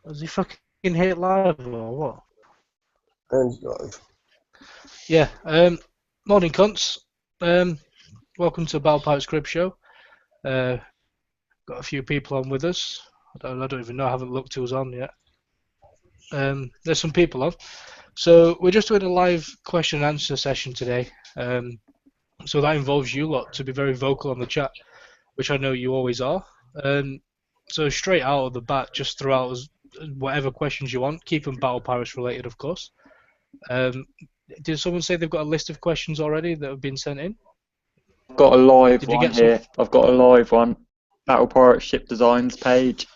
Does he fucking hate live or what? And live. Yeah. Morning, cunts. Welcome to Battle Pirates Crib Show. Got a few people on with us. I don't even know. I haven't looked who's on yet. There's some people on. So we're just doing a live question and answer session today. So that involves you lot to be very vocal on the chat, which I know you always are. So straight out of the bat, just throw out whatever questions you want. Keep them Battle Pirates related, of course. Did someone say they've got a list of questions already that have been sent in? I've got a live Did you one get some? here. I've got a live one. Battle Pirate Ship Designs page.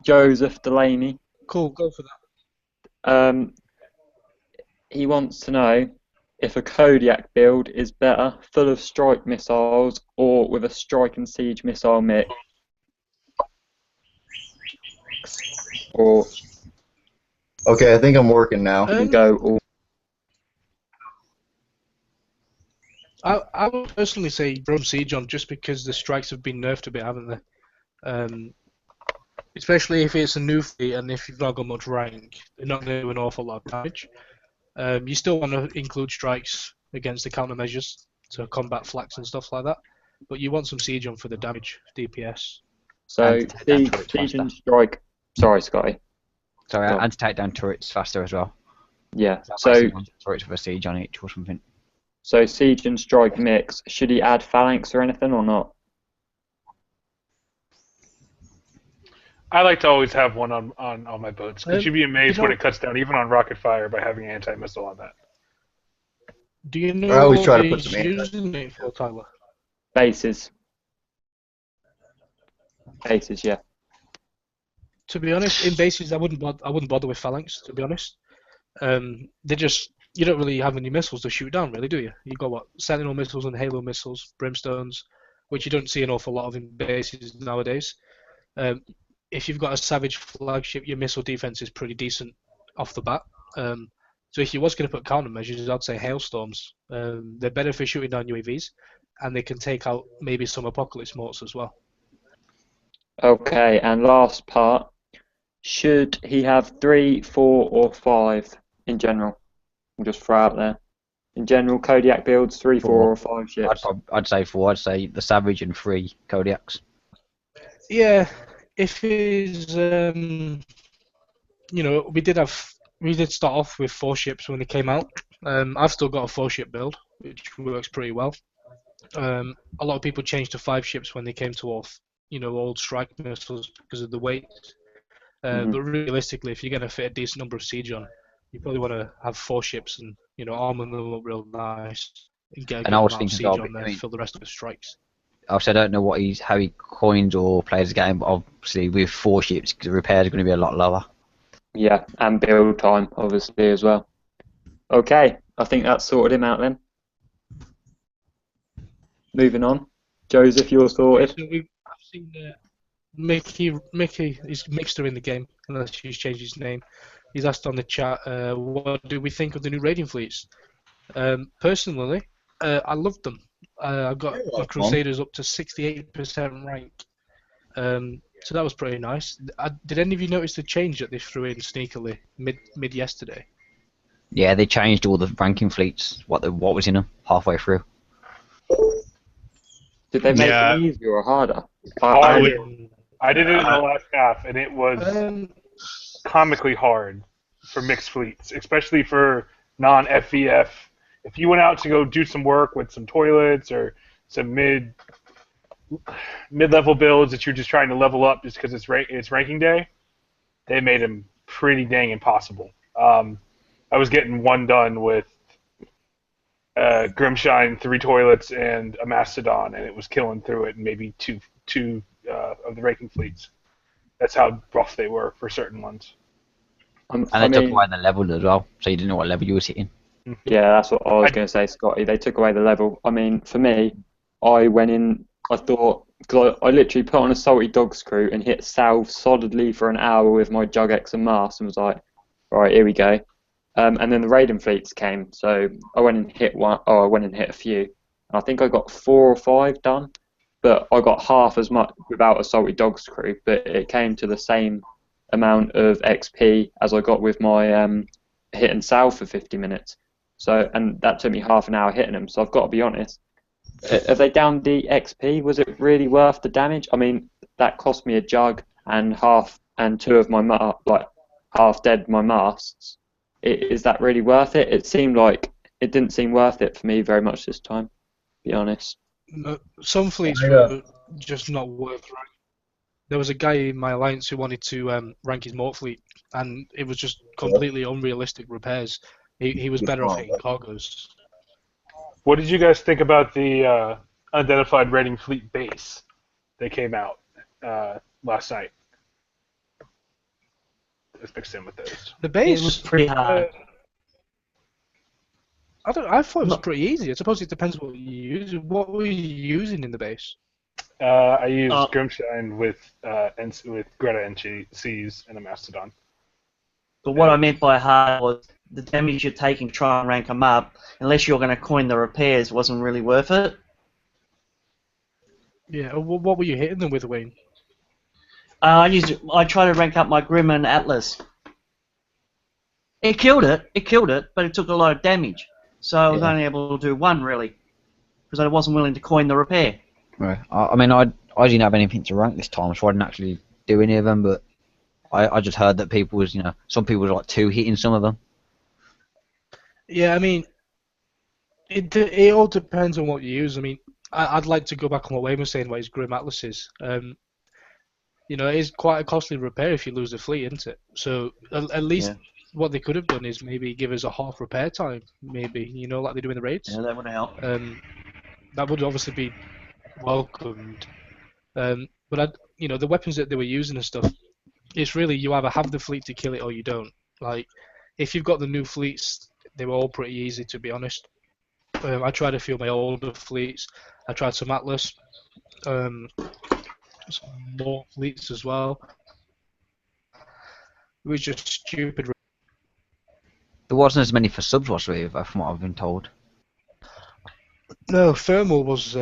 Joseph Delaney. Cool, go for that. He wants to know if a Kodiak build is better, full of strike missiles, or with a strike and siege missile mix. Or Okay, I think I'm working now. you go all. I would personally say Rome Siege on just because the strikes have been nerfed a bit, haven't they? Especially if it's a new fleet and if you've not got much rank, they're not going to do an awful lot of damage. You still want to include strikes against the countermeasures to combat flaks and stuff like that, but you want some siege on for the damage, DPS. So siege and strike. Sorry, Scotty. Sorry, and to take down turrets faster as well. Yeah. So turrets with a siege on each or something. So siege and strike mix. Should he add phalanx or anything or not? I like to always have one on my boats. Because you'd be amazed when it cuts down, even on rocket fire, by having an anti-missile on that. Do you know I always try to put he's some using it for, Tyler? Bases. Bases, yeah. To be honest, in bases, I wouldn't bother with phalanx. To be honest, they just you don't really have any missiles to shoot down, really, do you? You got what Sentinel missiles and Halo missiles, Brimstones, which you don't see an awful lot of in bases nowadays. If you've got a Savage flagship, your missile defense is pretty decent off the bat. So if you was going to put countermeasures, I'd say hailstorms. They're better for shooting down UAVs, and they can take out maybe some apocalypse morts as well. Okay, and last part. Should he have 3, 4, or 5 in general? We'll just throw out there. In general, Kodiak builds 3, 4, or 5 ships. I'd say 4. I'd say the Savage and 3 Kodiaks. Yeah, if it's we did start off with 4 ships when they came out. I've still got a 4-ship build, which works pretty well. A lot of people changed to 5 ships when they came to old strike missiles because of the weight. But realistically, if you're going to fit a decent number of siege on, you probably want to have 4 ships and armor them up real nice and get a good amount of siege on there, fill the rest of the strikes. Obviously, I don't know how he coins or plays the game, but obviously with 4 ships, the repairs are going to be a lot lower. Yeah, and build time, obviously, as well. Okay, I think that's sorted him out then. Moving on. Joseph, you're sorted. So I've seen Mickey is Mixter in the game, unless he's changed his name. He's asked on the chat, what do we think of the new Radium fleets? Personally, I loved them. I got my Crusaders up to 68% rank. So that was pretty nice. Did any of you notice the change that they threw in sneakily mid yesterday? Yeah, they changed all the ranking fleets. What was in them halfway through? Did they make it easier or harder? I did it in the last half, and it was comically hard for mixed fleets, especially for non-FVF. If you went out to go do some work with some toilets or some mid-level builds that you're just trying to level up just because it's ranking day, they made them pretty dang impossible. I was getting one done with Grimshine, 3 toilets, and a Mastodon, and it was killing through it, and maybe two of the ranking fleets. That's how rough they were for certain ones. And they took away the level as well, so you didn't know what level you were hitting. Yeah, that's what I was going to say, Scotty. They took away the level. I mean, for me, I went in, I thought, because I literally put on a Salty Dogs crew and hit salve solidly for an hour with my Jugex and Mast and was like, right, here we go. And then the Radium fleets came, so I went and hit a few. And I think I got 4 or 5 done, but I got half as much without a Salty Dogs crew, but it came to the same amount of XP as I got with my hitting south for 50 minutes. So, and that took me half an hour hitting them. So I've got to be honest. Have they downed the XP? Was it really worth the damage? I mean, that cost me a jug and two of my half dead my masts. Is that really worth it? It seemed like it didn't seem worth it for me very much this time, to be honest. No, some fleets were just not worth rank. There was a guy in my alliance who wanted to rank his Mort fleet, and it was just completely unrealistic repairs. He was better off hitting cargoes. What did you guys think about the unidentified raiding fleet base that came out last night? Let's mix in with those. The base It was pretty hard. I thought it was pretty easy. I suppose it depends what you use. What were you using in the base? I used Grimshine with Greta NCs and a Mastodon. But what I meant by hard was the damage you're taking to try and rank them up, unless you're going to coin the repairs, wasn't really worth it. Yeah, what were you hitting them with, Wayne? I tried to rank up my Grim and Atlas. It killed it, but it took a lot of damage. So I was only able to do one, really, because I wasn't willing to coin the repair. Right. I mean, I didn't have anything to rank this time, so I didn't actually do any of them, but I just heard that people was, some people were like 2 hitting some of them. Yeah, I mean, it all depends on what you use. I mean, I'd like to go back on what Wayne was saying about his Grim Atlases. It is quite a costly repair if you lose the fleet, isn't it? So at least what they could have done is maybe give us a half repair time, maybe, like they do in the raids. Yeah, that would help. That would obviously be welcomed. But the weapons that they were using and stuff, it's really you either have the fleet to kill it or you don't. Like, if you've got the new fleets, they were all pretty easy, to be honest. I tried a few of my older fleets. I tried some Atlas, some more fleets as well. It was just stupid. There wasn't as many for subs, was there, from what I've been told? No, thermal was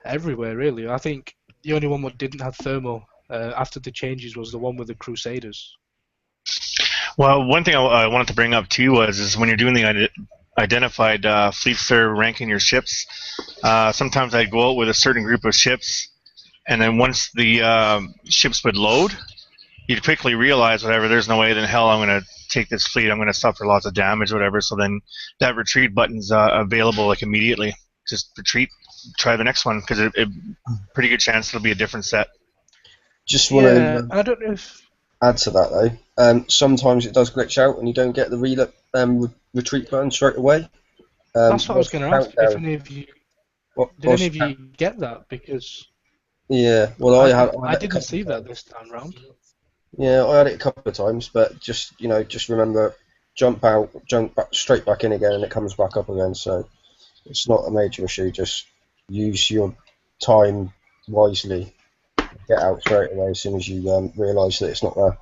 everywhere, really. I think the only one that didn't have thermal after the changes was the one with the Crusaders. Well, one thing I wanted to bring up too is when you're doing the identified fleets that are ranking your ships, sometimes I'd go out with a certain group of ships, and then once the ships would load, you'd quickly realize, whatever, there's no way in hell I'm going to take this fleet, I'm going to suffer lots of damage, whatever, so then that retreat button's available like immediately. Just retreat, try the next one, because it pretty good chance it'll be a different set. Just want to I don't know if... add to that though. Sometimes it does glitch out and you don't get the retreat button straight away. That's what I was going to ask. If any of you, did any of you get that? Because I didn't see that this time round. Yeah, I had it a couple of times, but just remember, jump out, jump back, straight back in again, and it comes back up again. So it's not a major issue. Just use your time wisely. Get out straight away as soon as you realise that it's not there.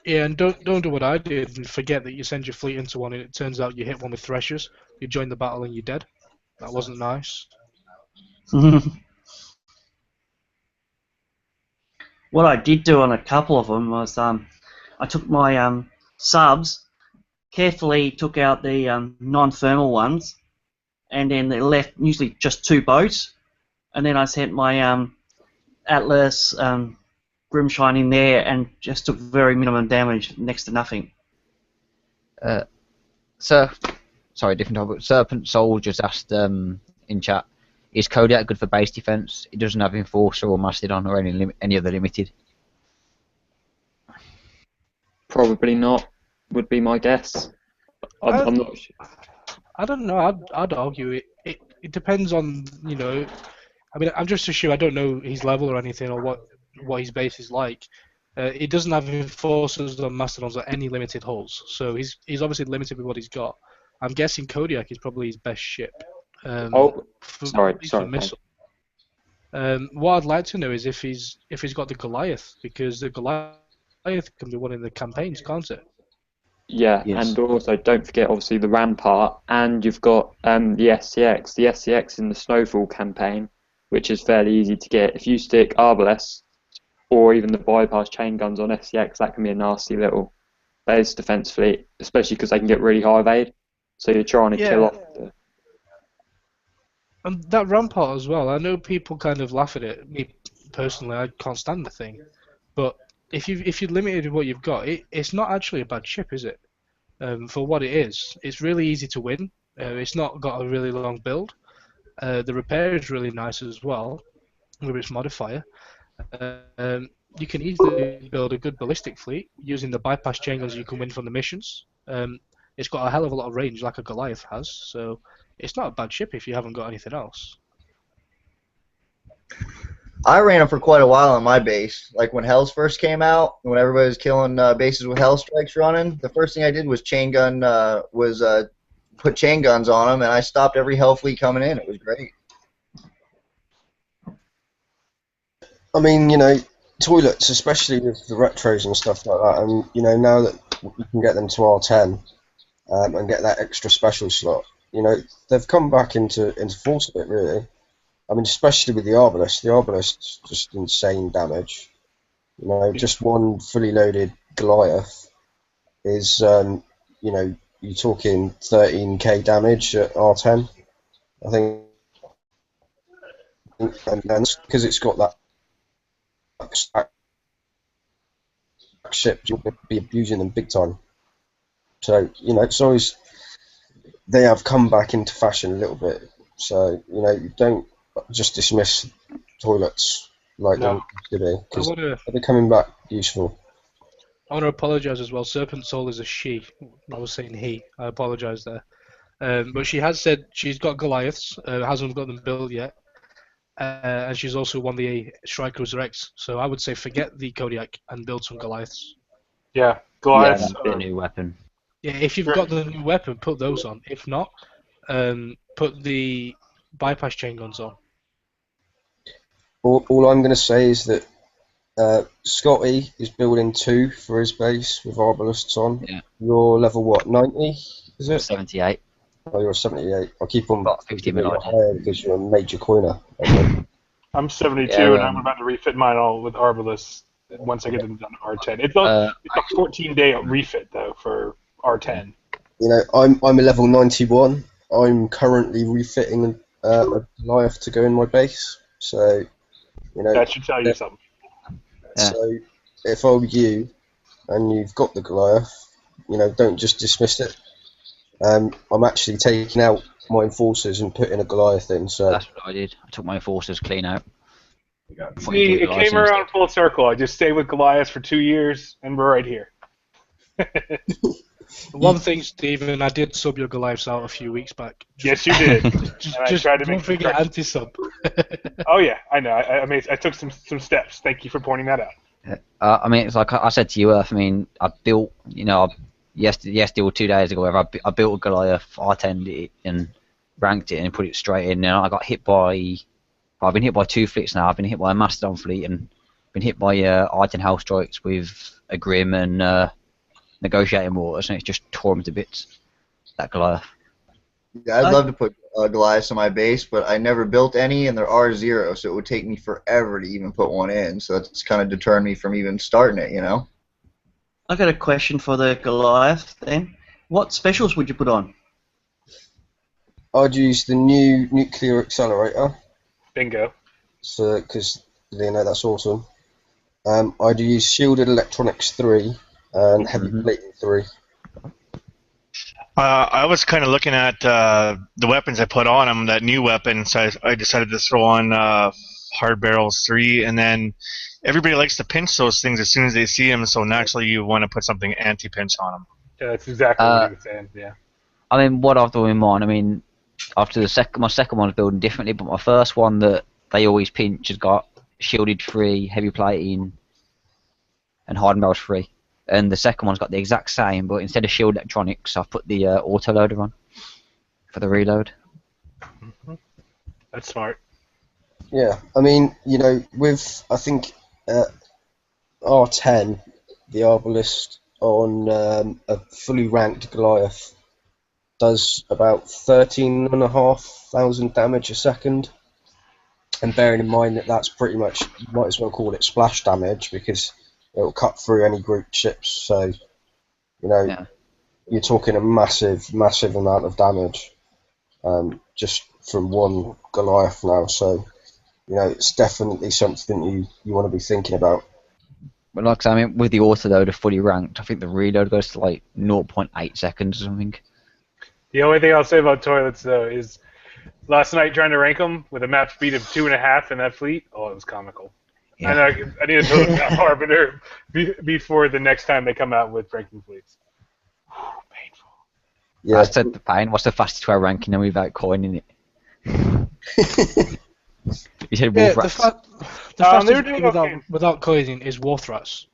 Yeah, and don't do what I did and forget that you send your fleet into one and it turns out you hit one with threshers. You join the battle and you're dead. That wasn't nice. What I did do on a couple of them was I took my subs, carefully took out the non-thermal ones, and then they left usually just 2 boats, and then I sent my Atlas Grimshine in there and just took very minimum damage, next to nothing. Sorry, different topic. Serpent Soul just asked in chat, is Kodiak good for base defense? It doesn't have Enforcer or Mastodon or any other limited. Probably not, would be my guess. I'm not sure. I don't know. I'd argue it depends on, I mean, I'm just so sure I don't know his level or anything or what his base is like. It doesn't have Enforcers or Mastodons or any limited hulls, so he's obviously limited with what he's got. I'm guessing Kodiak is probably his best ship. Sorry. What I'd like to know is if he's got the Goliath, because the Goliath can be one in the campaigns, can't it? Yeah, Yes. And also don't forget obviously the Rampart, and you've got the SCX. The SCX in the Snowfall campaign, which is fairly easy to get. If you stick Arbalest or even the bypass chain guns on SCX, that can be a nasty little base defense fleet, especially because they can get really high evade. So you're trying to kill off the... And that Rampart as well, I know people kind of laugh at it. Me personally, I can't stand the thing. But if you're limited with what you've got, it's not actually a bad ship, is it? For what it is, it's really easy to win. It's not got a really long build. The repair is really nice as well, with its modifier. You can easily build a good ballistic fleet using the bypass chain guns you can win from the missions. It's got a hell of a lot of range, like a Goliath has, so it's not a bad ship if you haven't got anything else. I ran them for quite a while on my base. Like when Hells first came out, when everybody was killing bases with Hell strikes running, the first thing I did was put chain guns on them, and I stopped every Hell fleet coming in. It was great. I mean, you know, toilets, especially with the retros and stuff like that, and you know, now that you can get them to R10 and get that extra special slot, you know, they've come back into force a bit, really. I mean, especially with the Arbalest. The Arbalest's just insane damage. You know, just one fully loaded Goliath is, you know, you're talking 13k damage at R10. I think, and because it's got that stack ship, you'll be abusing them big time. So, you know, it's always, they have come back into fashion a little bit. So, you know, you don't just dismiss toilets like they used to be, because they're coming back useful. I want to apologise as well. Serpent Soul is a she. I was saying he. I apologise there. But she has said she's got Goliaths, hasn't got them built yet. And she's also won the Strike Cruiser X. So I would say forget the Kodiak and build some Goliaths. Yeah, Goliaths. Yeah, that'd be a new weapon. Yeah, if you've got the new weapon, put those on. If not, put the bypass chain guns on. All I'm going to say is that Scotty is building 2 for his base with Arbalists on. Yeah. You're level what, 90? Is it? 78. Oh, you're 78. I'll keep on About 50 giving you minutes. higher because you're a major coiner. I'm 72 Yeah, and I'm about to refit mine all with Arbalists once I get them done to R10. It's a 14-day refit though for R10. You know, I'm a level 91. I'm currently refitting a Goliath to go in my base. So, you know, That should tell you something. Yeah. So, if I were you and you've got the Goliath, you know, don't just dismiss it. I'm actually taking out my enforcers and putting a Goliath in. So That's what I did. I took my enforcers clean out. See, it came around full circle. I just stayed with Goliath for 2 years, and we're right here. One thing, Stephen, I did sub your Goliaths out a few weeks back. Yes, you did. Just don't forget anti-sub. Oh yeah, I know. I took some steps. Thank you for pointing that out. I mean, it's like I said to you, Earth. I mean, I built, you know, yesterday or 2 days ago, whatever, I built a Goliath, R10'd it and ranked it and put it straight in. And I got hit by, I've been hit by 2 fleets now. I've been hit by a Mastodon fleet and been hit by R10 Hell Strikes with a Grim and Negotiating Waters, and it's just tore them to bits. That Goliath. Yeah, I'd love to put Goliaths on my base, but I never built any, and they're R0, so it would take me forever to even put one in. So that's kind of deterred me from even starting it, you know? I got a question for the Goliath then. What specials would you put on? I'd use the new nuclear accelerator. Bingo. So, because, you know, that's awesome. I'd use shielded electronics 3 and heavy plating 3. I was kind of looking at the weapons I put on them, that new weapon, so I decided to throw on Hard Barrels 3, and then everybody likes to pinch those things as soon as they see them, so naturally you want to put something anti-pinch on them. Yeah, that's exactly what he was saying, yeah. I mean, what I've done in mine, I mean, after my second one's building differently, but my first one that they always pinch has got shielded 3, heavy plating, and hardened barrels 3. And the second one's got the exact same, but instead of shield electronics, I've put the auto loader on for the reload. That's smart. Yeah, I mean, you know, with, I think, R10, the Arbalist on a fully ranked Goliath does about 13,500 damage a second. And bearing in mind that that's pretty much, you might as well call it splash damage because it'll cut through any grouped ships. So, you know, Yeah. you're talking a massive, massive amount of damage just from one Goliath now. So, you know, it's definitely something you want to be thinking about. But like I mean, with the autoloader fully ranked, I think the reload goes to like 0.8 seconds or something. The only thing I'll say about toilets, though, is last night trying to rank them with a map speed of 2.5 in that fleet, oh, it was comical. Yeah. And I need to build a map arbiter before the next time they come out with ranking fleets. Painful. Yeah. I said the pain. What's the fastest way of ranking them without coining it? You said Yeah, wolf the rats. fastest they were way doing without, okay. without coining is Wolf Rats.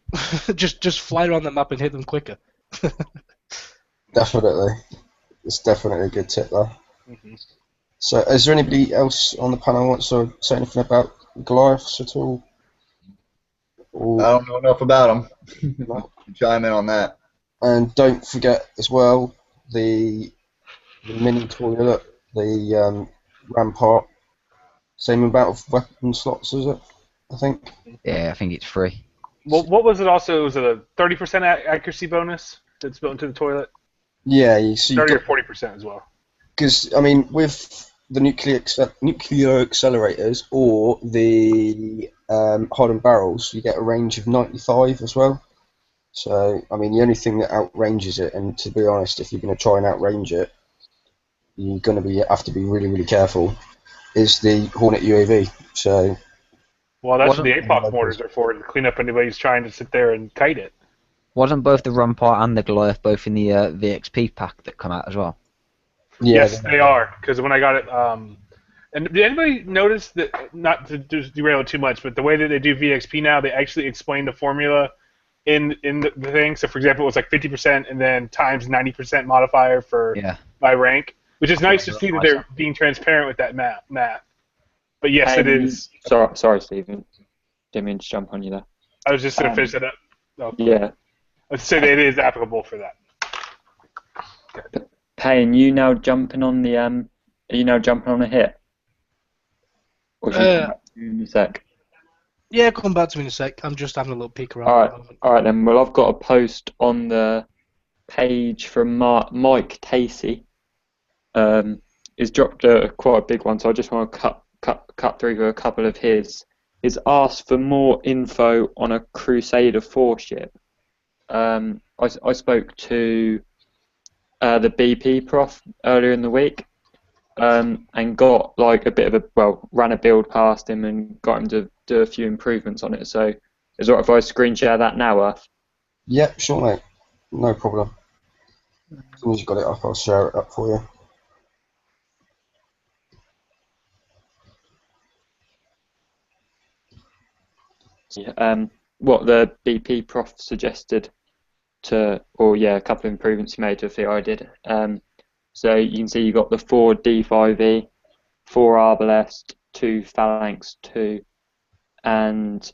just fly around the map and hit them quicker. Definitely. It's definitely a good tip there. Mm-hmm. So, is there anybody else on the panel who wants to say anything about Goliaths at all? I don't know enough about them. No. Chime in on that. And don't forget as well the mini toilet, the Rampart. Same amount of weapon slots, is it? I think. Yeah, I think it's free. Well, what was it also? Was it a 30% accuracy bonus that's built into the toilet? Yeah, you see. 30 or 40% as well. Because, I mean, with the nuclear accelerators or the hardened barrels, you get a range of 95 as well. So, I mean, the only thing that outranges it, and to be honest, if you're going to try and outrange it, you're going to have to be really, really careful, is the Hornet UAV. So, Well, that's what Wasn't- the APOC mortars are for, to clean up anybody who's trying to sit there and kite it. Wasn't both the Rampart and the Goliath both in the VXP pack that come out as well? yeah, Yes, they are, because when I got it, and did anybody notice that, not to just derail it too much, but the way that they do VXP now, they actually explain the formula in the thing. So, for example, it was like 50% and then times 90% modifier for Yeah. my rank, which is nice to see that they're being transparent with that math. But yes, it is. Sorry, Stephen. Didn't mean to jump on you there. I was just going to finish that up. Oh, Yeah. I'd say that it is applicable for that. Payne, you now jumping on the Are you now jumping on a hit? Or should we come back to you in a sec? Yeah, come back to me in a sec. I'm just having a little peek around at the moment. Alright then. Well, I've got a post on the page from Mike Tacey. He's dropped quite a big one, so I just want to cut through a couple of his. He's asked for more info on a Crusader 4 ship. I spoke to the BP prof earlier in the week, and got like a bit of ran a build past him and got him to do a few improvements on it. So is it alright if I screen share that now, Earth? Yeah, sure, mate. No problem. As soon as you've got it up, I'll share it up for you. What the BP prof suggested a couple of improvements he made to the fleet I did. So you can see you got the 4 D5E, 4 Arbalest, 2 Phalanx 2, and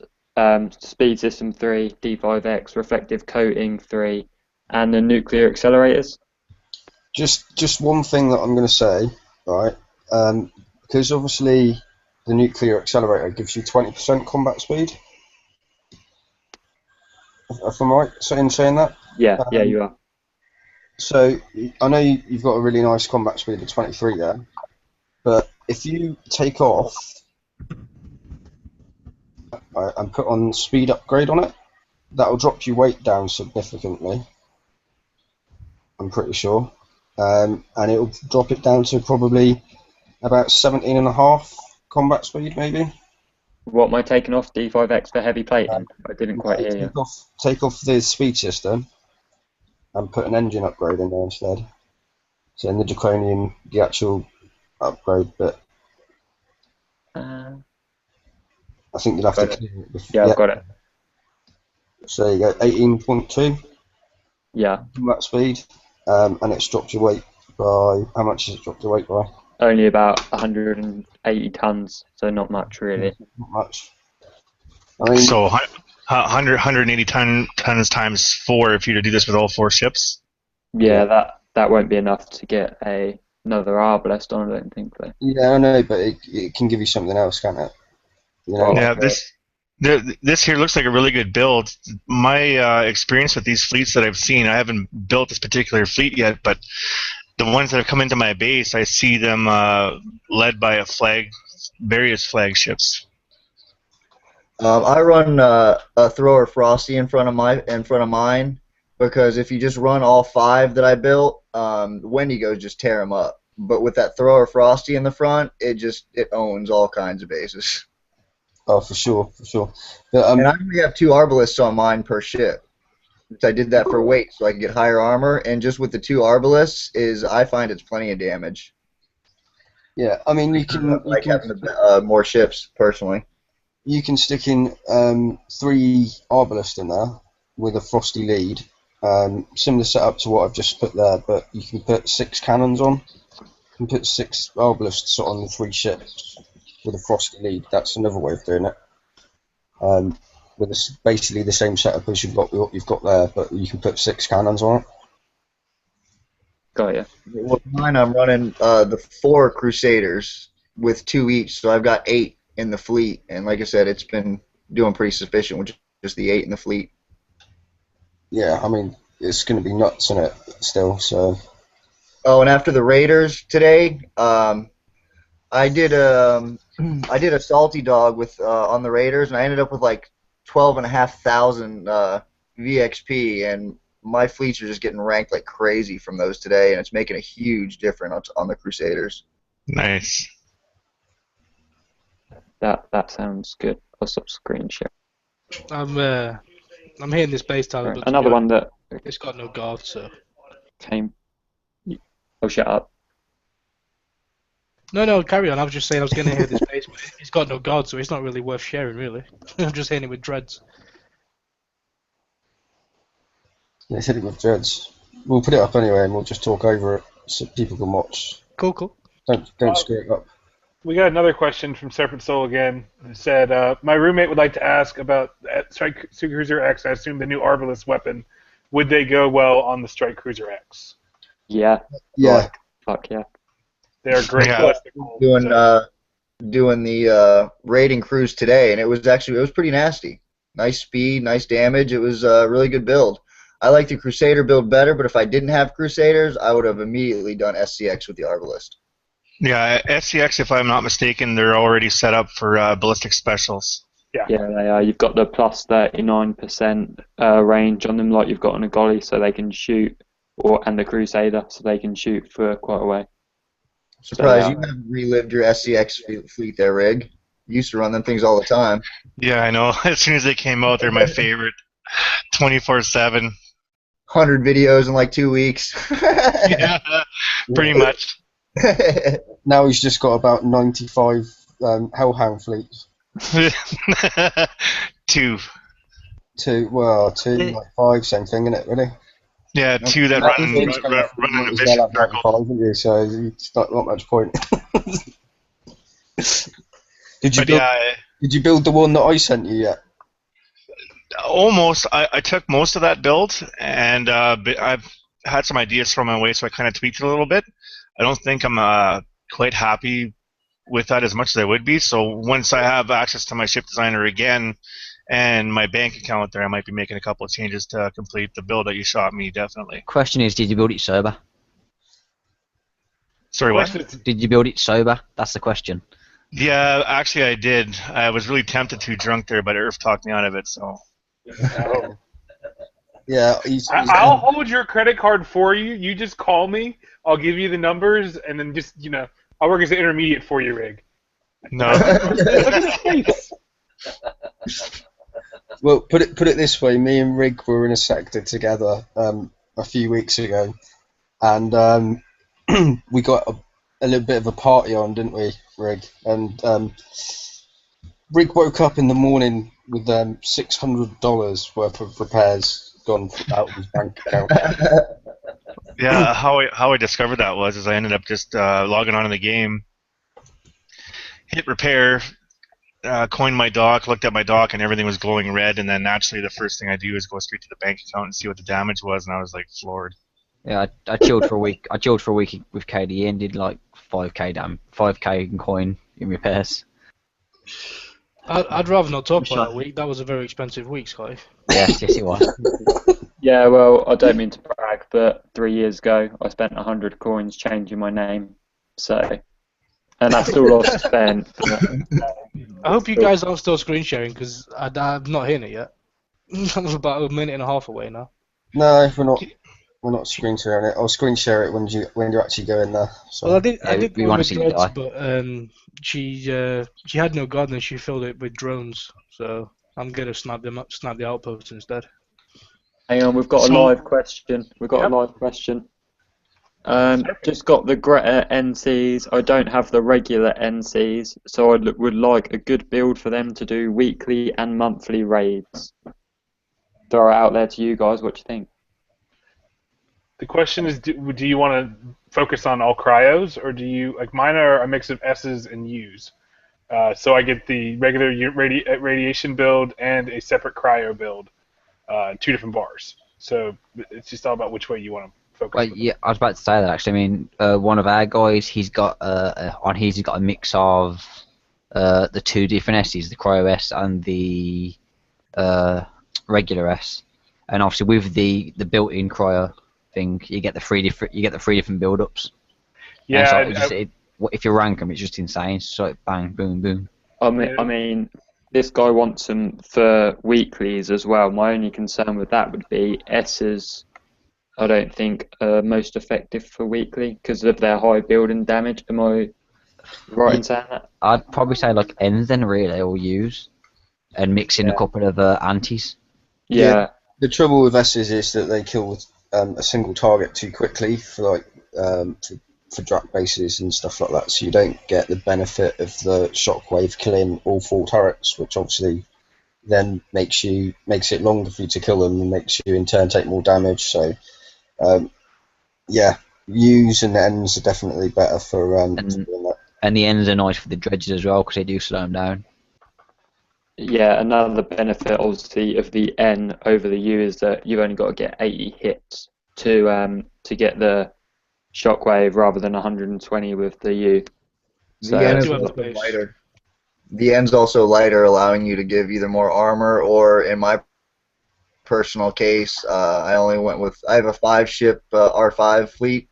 Speed System 3, D5X, Reflective Coating 3, and the nuclear accelerators. Just one thing that I'm going to say, right? Because obviously the nuclear accelerator gives you 20% combat speed. If I'm right in saying that? Yeah, you are. So I know you've got a really nice combat speed of 23 there, but if you take off and put on speed upgrade on it, that'll drop your weight down significantly. I'm pretty sure, and it'll drop it down to probably about 17.5 combat speed, maybe. What am I taking off? D5X for heavy plating? I didn't quite hear you. Take off the speed system and put an engine upgrade in there instead. So in the Draconian, the actual upgrade bit. I think you'll have to clear it. Yeah, I've got it. So you go 18.2. Yeah. Combat speed, and it's dropped your weight by, how much has it dropped your weight by? Only about 180 tons, so not much really. Not much. I mean, So 180 tons times 4 if you were to do this with all 4 ships? Yeah, that won't be enough to get another Arbalest on, I don't think. Though. Yeah, I know, but it can give you something else, can't it? You know, Yeah, this here looks like a really good build. My experience with these fleets that I've seen, I haven't built this particular fleet yet, but the ones that have come into my base, I see them led by various flagships. I run a thrower Frosty in front of mine because if you just run all 5 that I built, Wendigos just tear them up. But with that thrower Frosty in the front, it owns all kinds of bases. oh, for sure. But, And I only have 2 Arbalists on mine per ship. I did that for weight so I could get higher armor, and just with the 2 Arbalists, I find it's plenty of damage. yeah, I mean, you can having more ships personally. You can stick in 3 Arbalists in there with a Frosty lead. Similar setup to what I've just put there, but you can put 6 cannons on. You can put 6 Arbalists on the 3 ships with a Frosty lead. That's another way of doing it. With basically the same setup as what you've got there, but you can put 6 cannons on it. Got ya. With mine, I'm running the 4 Crusaders with 2 each, so I've got 8 in the fleet, and like I said, it's been doing pretty sufficient with just the 8 in the fleet. Yeah, I mean, it's going to be nuts in it still. So. Oh, and after the Raiders today, I did a salty dog with on the Raiders, and I ended up with like 12,500 VXP, and my fleets are just getting ranked like crazy from those today, and it's making a huge difference on the Crusaders. Nice. That sounds good. I'll stop screen share. I'm hitting this base tower. But Another one that it's got no guard, so. came. Oh, shut up. No, carry on. I was just saying I was going to hit this base, but it's got no guard, so it's not really worth sharing, really. I'm just hitting it with dreads. Let's hit it with dreads. We'll put it up anyway, and we'll just talk over it so people can watch. Cool. Don't screw it up. We got another question from Serpent Soul again. It said, my roommate would like to ask about Strike Cruiser X. I assume the new Arbalest weapon. Would they go well on the Strike Cruiser X? Yeah. Yeah. Fuck yeah. They're great. Yeah. Doing the raiding cruise today, and it was pretty nasty. Nice speed, nice damage. It was a really good build. I like the Crusader build better, but if I didn't have Crusaders, I would have immediately done SCX with the Arbalest. Yeah, SCX, if I'm not mistaken, they're already set up for ballistic specials. Yeah, they are. You've got the plus 39% range on them, like you've got on a Goliath, so they can shoot, and the Crusader, so they can shoot for quite a way. Surprised you haven't relived your SCX fleet there, Rig. You used to run them things all the time. Yeah, I know. As soon as they came out, they're my favorite. 24/7. 100 videos in like 2 weeks. Yeah, pretty much. Now he's just got about 95 Hellhound fleets. 2. Like 5, same thing, isn't it, really? Yeah, 2 that run in a vicious circle. So it's not much point. Did you build the one that I sent you yet? Almost. I took most of that build, and I've had some ideas thrown my way, so I kind of tweaked it a little bit. I don't think I'm quite happy with that as much as I would be. So once I have access to my ship designer again and my bank account there, I might be making a couple of changes to complete the build that you shot me, definitely. Question is, did you build it sober? Sorry, what? Did you build it sober? That's the question. Yeah, actually I did. I was really tempted to drunk there, but Irv talked me out of it, so... Oh. Yeah, I'll hold your credit card for you. You just call me. I'll give you the numbers, and then just, I'll work as an intermediate for you, Rig. No. Look at his face. Well, put it this way. Me and Rig were in a sector together a few weeks ago, and we got a little bit of a party on, didn't we, Rig? And Rig woke up in the morning with $600 worth of repairs gone out of his bank account. Yeah, how I discovered that was I ended up just logging on in the game, hit repair, coined my dock, looked at my dock, and everything was glowing red. And then naturally, the first thing I do is go straight to the bank account and see what the damage was, and I was like floored. Yeah, I chilled for a week. I chilled for a week with KDE and did like 5k in coin in repairs. I'd rather not talk Wish about I- that week. That was a very expensive week, Scotty. Yes, yes, it was. Yeah, well, I don't mean to brag, but 3 years ago I spent 100 coins changing my name. So, and that's all I've spent. But, I hope you guys aren't still screen sharing because I'm not hearing it yet. I'm about a minute and a half away now. No, we're not screen sharing it. I'll screen share it when you actually go in there. So. Well, I Yeah, did we one wanna with see you dreads, die. but she had no garden and she filled it with drones. So I'm gonna snap the outposts instead. hang on, we've got a So- live question. Just got the Greta NCs. I don't have the regular NCs, so I would like a good build for them to do weekly and monthly raids. Throw it out there to you guys. What do you think? The question is, do you want to focus on all cryos, or do you like mine are a mix of S's and U's? So I get the regular radiation build and a separate cryo build, 2 different bars. So it's just all about which way you want to focus. Well, yeah, I was about to say that actually. I mean, one of our guys, he's got he's got a mix of the 2 different S's, the Cryo S and the regular S, and obviously with the built-in Cryo thing, you get the 3 different build-ups. Yeah, And so if you rank them, it's just insane. So like bang, boom, boom. I mean, this guy wants them for weeklies as well. My only concern with that would be S's. I don't think are most effective for weekly because of their high building damage. Am I right in saying that? I'd probably say like N's then really, or U's, and mix in a couple of antis. Yeah. The trouble with S's is that they kill a single target too quickly for for drak bases and stuff like that. So you don't get the benefit of the shockwave killing all 4 turrets, which obviously then makes it longer for you to kill them and makes you in turn take more damage. So yeah, U's and N's are definitely better for doing that. And the N's are nice for the dredges as well because they do slow them down. Yeah, another benefit obviously of the N over the U is that you've only got to get 80 hits to get the shockwave rather than 120 with the U. So, The N is do have the also base. lighter. The N's also lighter, allowing you to give either more armor or, in my personal case, I have a 5-ship R5 fleet,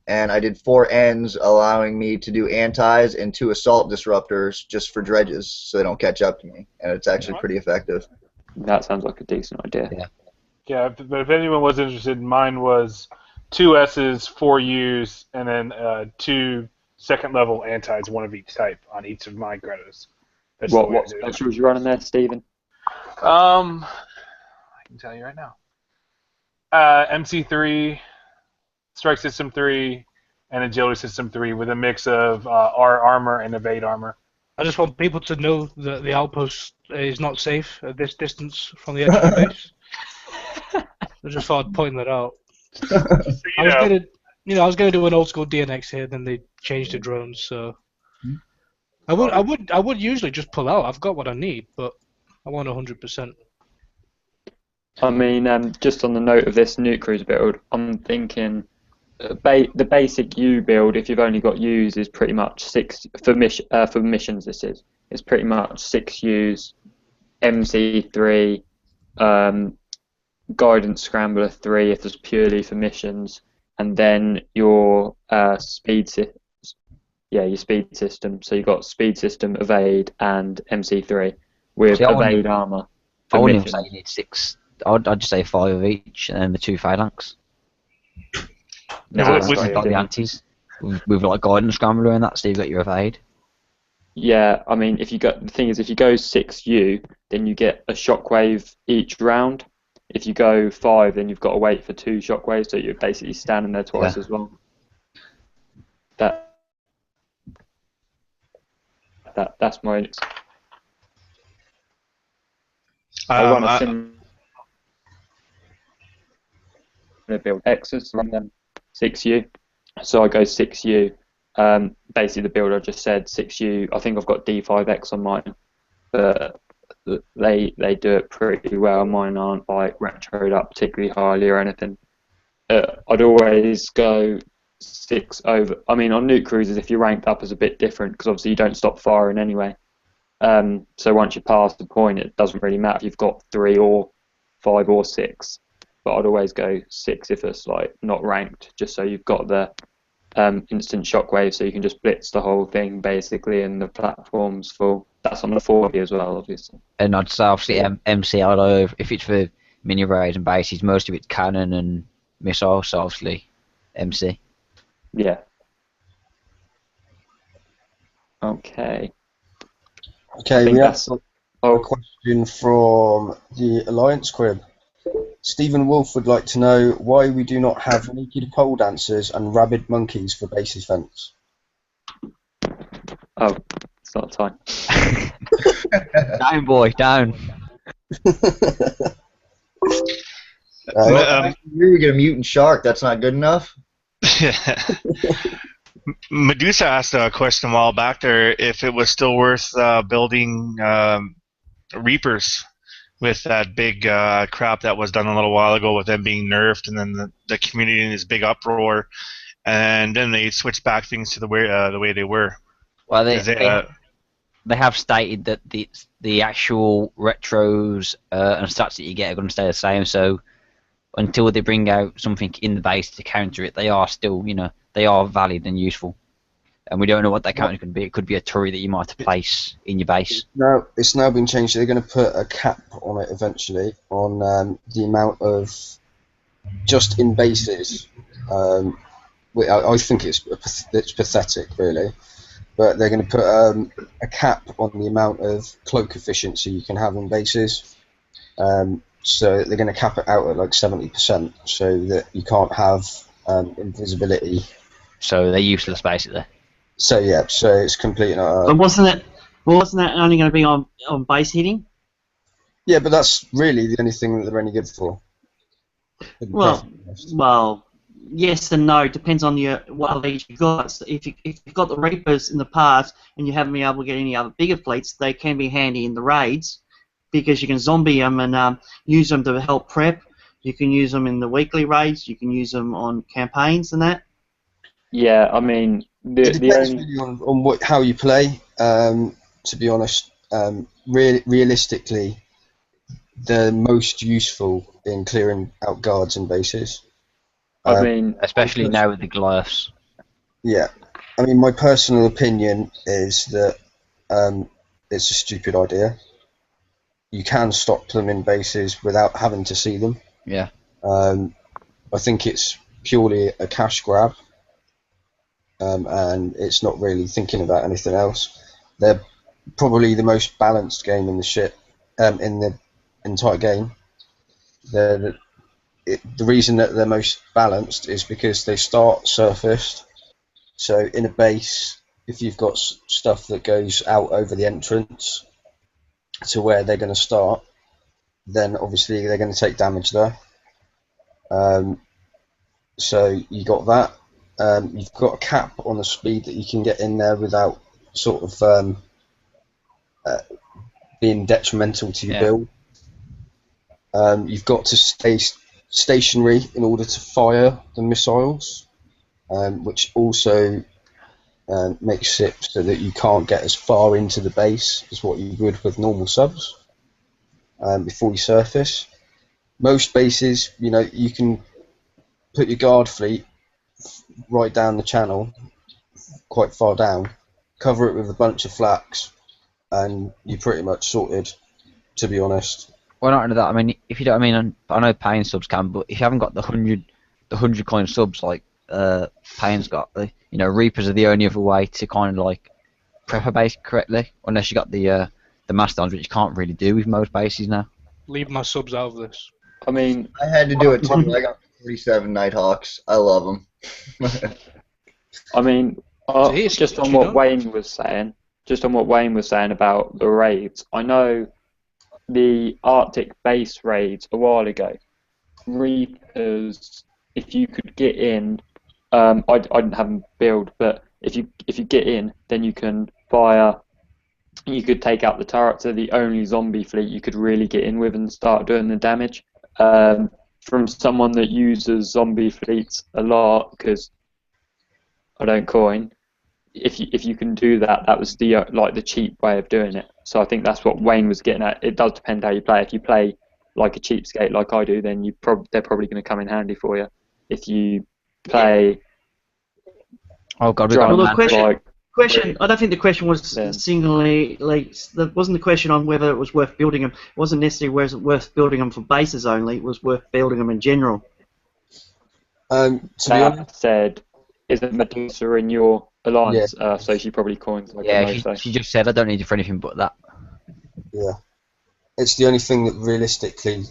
and I did 4 N's, allowing me to do antis and 2 assault disruptors just for dredges, so they don't catch up to me, and it's actually pretty effective. that sounds like a decent idea. Yeah, but if anyone was interested, mine was 2 S's, 4 U's, and then 2 second-level antis, 1 of each type on each of my Gretas. That's the way What to do it. specials you running there, Stephen? I can tell you right now. MC3, Strike System 3, and Agility System 3 with a mix of R armor and evade armor. I just want people to know that the outpost is not safe at this distance from the edge of the base. I just thought I'd point that out. So, I was gonna do an old school DNX here, then they changed to drones. So I would usually just pull out. I've got what I need, but I want 100%. I mean, just on the note of this Nuke Cruise build, I'm thinking the basic U build, if you've only got U's, is pretty much 6 for missions. It's pretty much 6 U's, MC3, Guidance Scrambler 3 if it's purely for missions, and then your speed system. So you've got speed system, evade, and MC3 with See, evade armor. I For wouldn't even missions. say you need 6. I'd just say 5 of each, and then the 2 phalanx. No, Yeah, that's with- not You've got the ideal. antis with like guidance scrambler and that, so you've got your evade. Yeah, I mean, if you go 6U, then you get a shockwave each round. If you go 5, then you've got to wait for 2 shockwaves, so you're basically standing there twice as long. That's my. I run a similar build. X's run them 6U, so I go 6U. Basically, the build I just said 6U. I think I've got D5X on mine, but they do it pretty well. Mine aren't like retroed up particularly highly or anything. I'd always go 6 over. I mean, on Nuke Cruisers, if you're ranked up, is a bit different because obviously you don't stop firing anyway. So once you pass the point, it doesn't really matter if you've got 3 or 5 or 6. But I'd always go 6 if it's like not ranked, just so you've got the instant shockwave, so you can just blitz the whole thing basically, and the platform's full. That's on the 40 as well, obviously. And I'd say obviously MC, although if it's for mini raids and bases, most of it's cannon and missiles, so obviously MC. Yeah. Okay. Okay, think we have that's- a question from the Alliance Crib. Stephen Wolf would like to know why we do not have naked pole dancers and rabid monkeys for base defense. Oh, it's not time. Down, boy, down. We get a mutant shark. That's not good enough. Medusa asked a question a while back there if it was still worth building Reapers with that big crap that was done a little while ago with them being nerfed, and then the community in this big uproar, and then they switched back things to the way they were. Well, they have stated that the actual retros and stats that you get are going to stay the same. So until they bring out something in the base to counter it, they are still, they are valid and useful. And we don't know what that counter can be. It could be a turret that you might have to place in your base. No, it's now been changed. They're going to put a cap on it eventually on the amount of just in bases. I think it's pathetic, really. But they're going to put a cap on the amount of cloak efficiency you can have in bases. So they're going to cap it out at like 70%, so that you can't have invisibility. So they're useless, basically. So yeah, so it's completely not. But wasn't that only going to be on base hitting? Yeah, but that's really the only thing that they're any good for. Well, yes and no. Depends on what elite you've got. So if you've got the Reapers in the past and you haven't been able to get any other bigger fleets, they can be handy in the raids because you can zombie them and use them to help prep. You can use them in the weekly raids. You can use them on campaigns and that. Yeah, I mean, it depends really on how you play. To be honest, realistically, they're most useful in clearing out guards and bases. I mean, especially now with the Goliaths. Yeah, I mean, my personal opinion is that it's a stupid idea. You can stop them in bases without having to see them. Yeah. I think it's purely a cash grab, and it's not really thinking about anything else. They're probably the most balanced game in the entire game. The reason that they're most balanced is because they start surfaced. So in a base, if you've got stuff that goes out over the entrance to where they're going to start, then obviously they're going to take damage there. So you got that. You've got a cap on the speed that you can get in there without sort of being detrimental to your build. You've got to stay stationary in order to fire the missiles, which also makes it so that you can't get as far into the base as what you would with normal subs before you surface. Most bases, you can put your guard fleet right down the channel, quite far down, cover it with a bunch of flaks, and you're pretty much sorted, to be honest. Well, not only that, I mean, if you don't, I know paying subs can, but if you haven't got the 100 coin subs like paying's got, Reapers are the only other way to kind of like prep a base correctly, unless you got the Mastodons, which you can't really do with most bases now. Leave my subs out of this. I mean, I had to do it too. I got 47 Nighthawks. I love them. I mean, just on what Wayne was saying about the raids, I know the Arctic base raids a while ago. Reapers, if you could get in, I didn't have them build, but if you get in, then you can fire. You could take out the turrets. They're the only zombie fleet you could really get in with and start doing the damage. From someone that uses zombie fleets a lot, because I don't coin, if you can do that, that was the like the cheap way of doing it. So I think that's what Wayne was getting at. It does depend how you play. If you play like a cheapskate like I do, then they're probably going to come in handy for you. If you play, Oh God, we got Well, a the man. question. I don't think the question was Yeah. singly like. That wasn't the question on whether it was worth building them. It wasn't necessarily was it worth building them for bases only. It was worth building them in general. To be that honest, said, isn't Medusa in your alliance? So she probably coins like a Yeah, Mofo. she just said I don't need you for anything but that. yeah, it's the only thing that realistically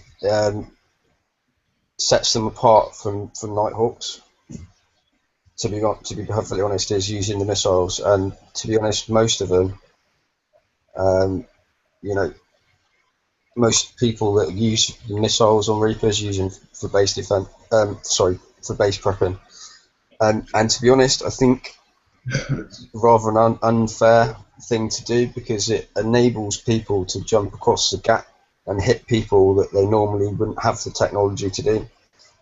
sets them apart from Nighthawks. To be perfectly honest, is using the missiles, and to be honest, most of them, you know, most people that use missiles on Reapers use them for base defense. For base prepping. And to be honest, I think it's rather an unfair thing to do because it enables people to jump across the gap and hit people that they normally wouldn't have the technology to do.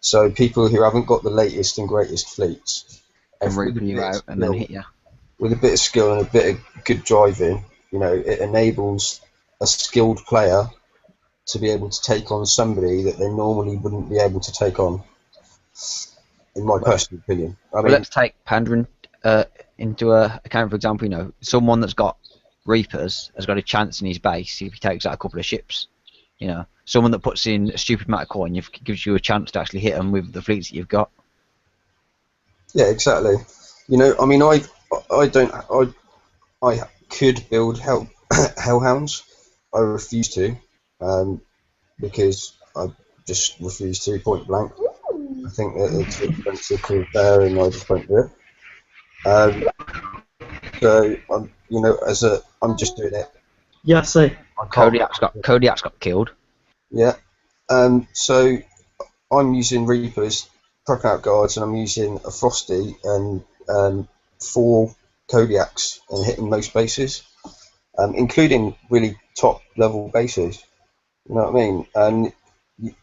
So people who haven't got the latest and greatest fleets, And reaping you out and then hit you. with a bit of skill and a bit of good driving, it enables a skilled player to be able to take on somebody that they normally wouldn't be able to take on. In my personal opinion, I mean, Let's take pandering into account. For example, someone that's got Reapers has got a chance in his base if he takes out a couple of ships. Someone that puts in a stupid amount of coin gives you a chance to actually hit them with the fleets that you've got. yeah, exactly. I mean, I could build Hellhounds. I refuse to, because I just refuse to, point blank. I think that it's expensive to repair, and I just won't do it. So I'm just doing it. Yeah, I see. Kodiak's got killed. Yeah. So I'm using Reapers, prep out guards, and I'm using a Frosty and 4 Kodiaks and hitting most bases, including really top level bases. You know what I mean? And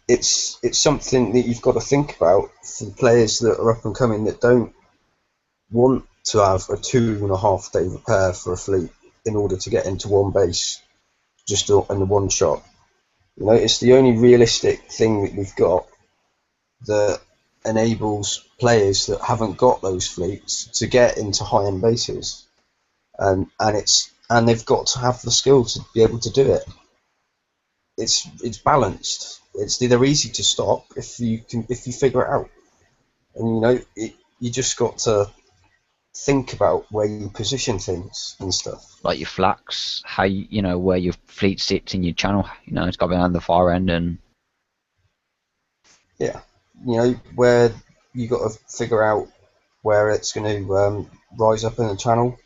it's something that you've got to think about for the players that are up and coming that don't want to have a 2.5 day repair for a fleet in order to get into one base just in the one shot. It's the only realistic thing that we've got that enables players that haven't got those fleets to get into high-end bases, and they've got to have the skill to be able to do it. It's balanced. They're easy to stop if you figure it out, and you just got to think about where you position things and stuff. Like your flax, how where your fleet sits in your channel. It's got to be on the far end and. Yeah, where you got to figure out where it's going to rise up in the channel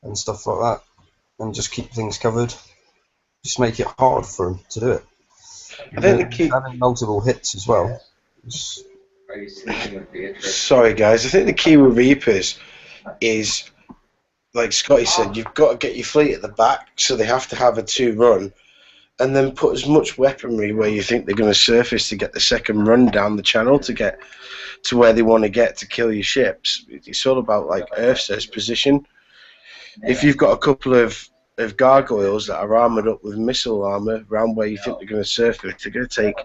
and stuff like that, and just keep things covered. Just make it hard for them to do it. I think the key. Having multiple hits as well. Sorry, guys. I think the key with Reapers is, like Scotty said, you've got to get your fleet at the back, so they have to have a 2-run, and then put as much weaponry where you think they're going to surface to get the second run down the channel to get to where they want to get to kill your ships. It's all about, like Earth says, position. If you've got a couple of gargoyles that are armoured up with missile armour around where you think they're going to surface, they're going to take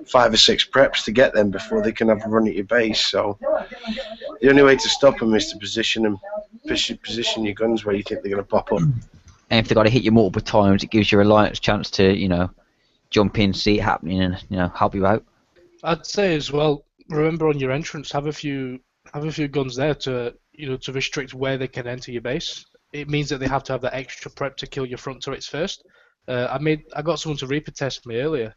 5 or 6 preps to get them before they can have a run at your base. So the only way to stop them is to position your guns where you think they're going to pop up. And if they've got to hit you multiple times, it gives your alliance a chance to, jump in, see it happening, and help you out. I'd say as well, remember on your entrance, have a few guns there to to restrict where they can enter your base. It means that they have to have that extra prep to kill your front turrets first. I got someone to Reaper test me earlier,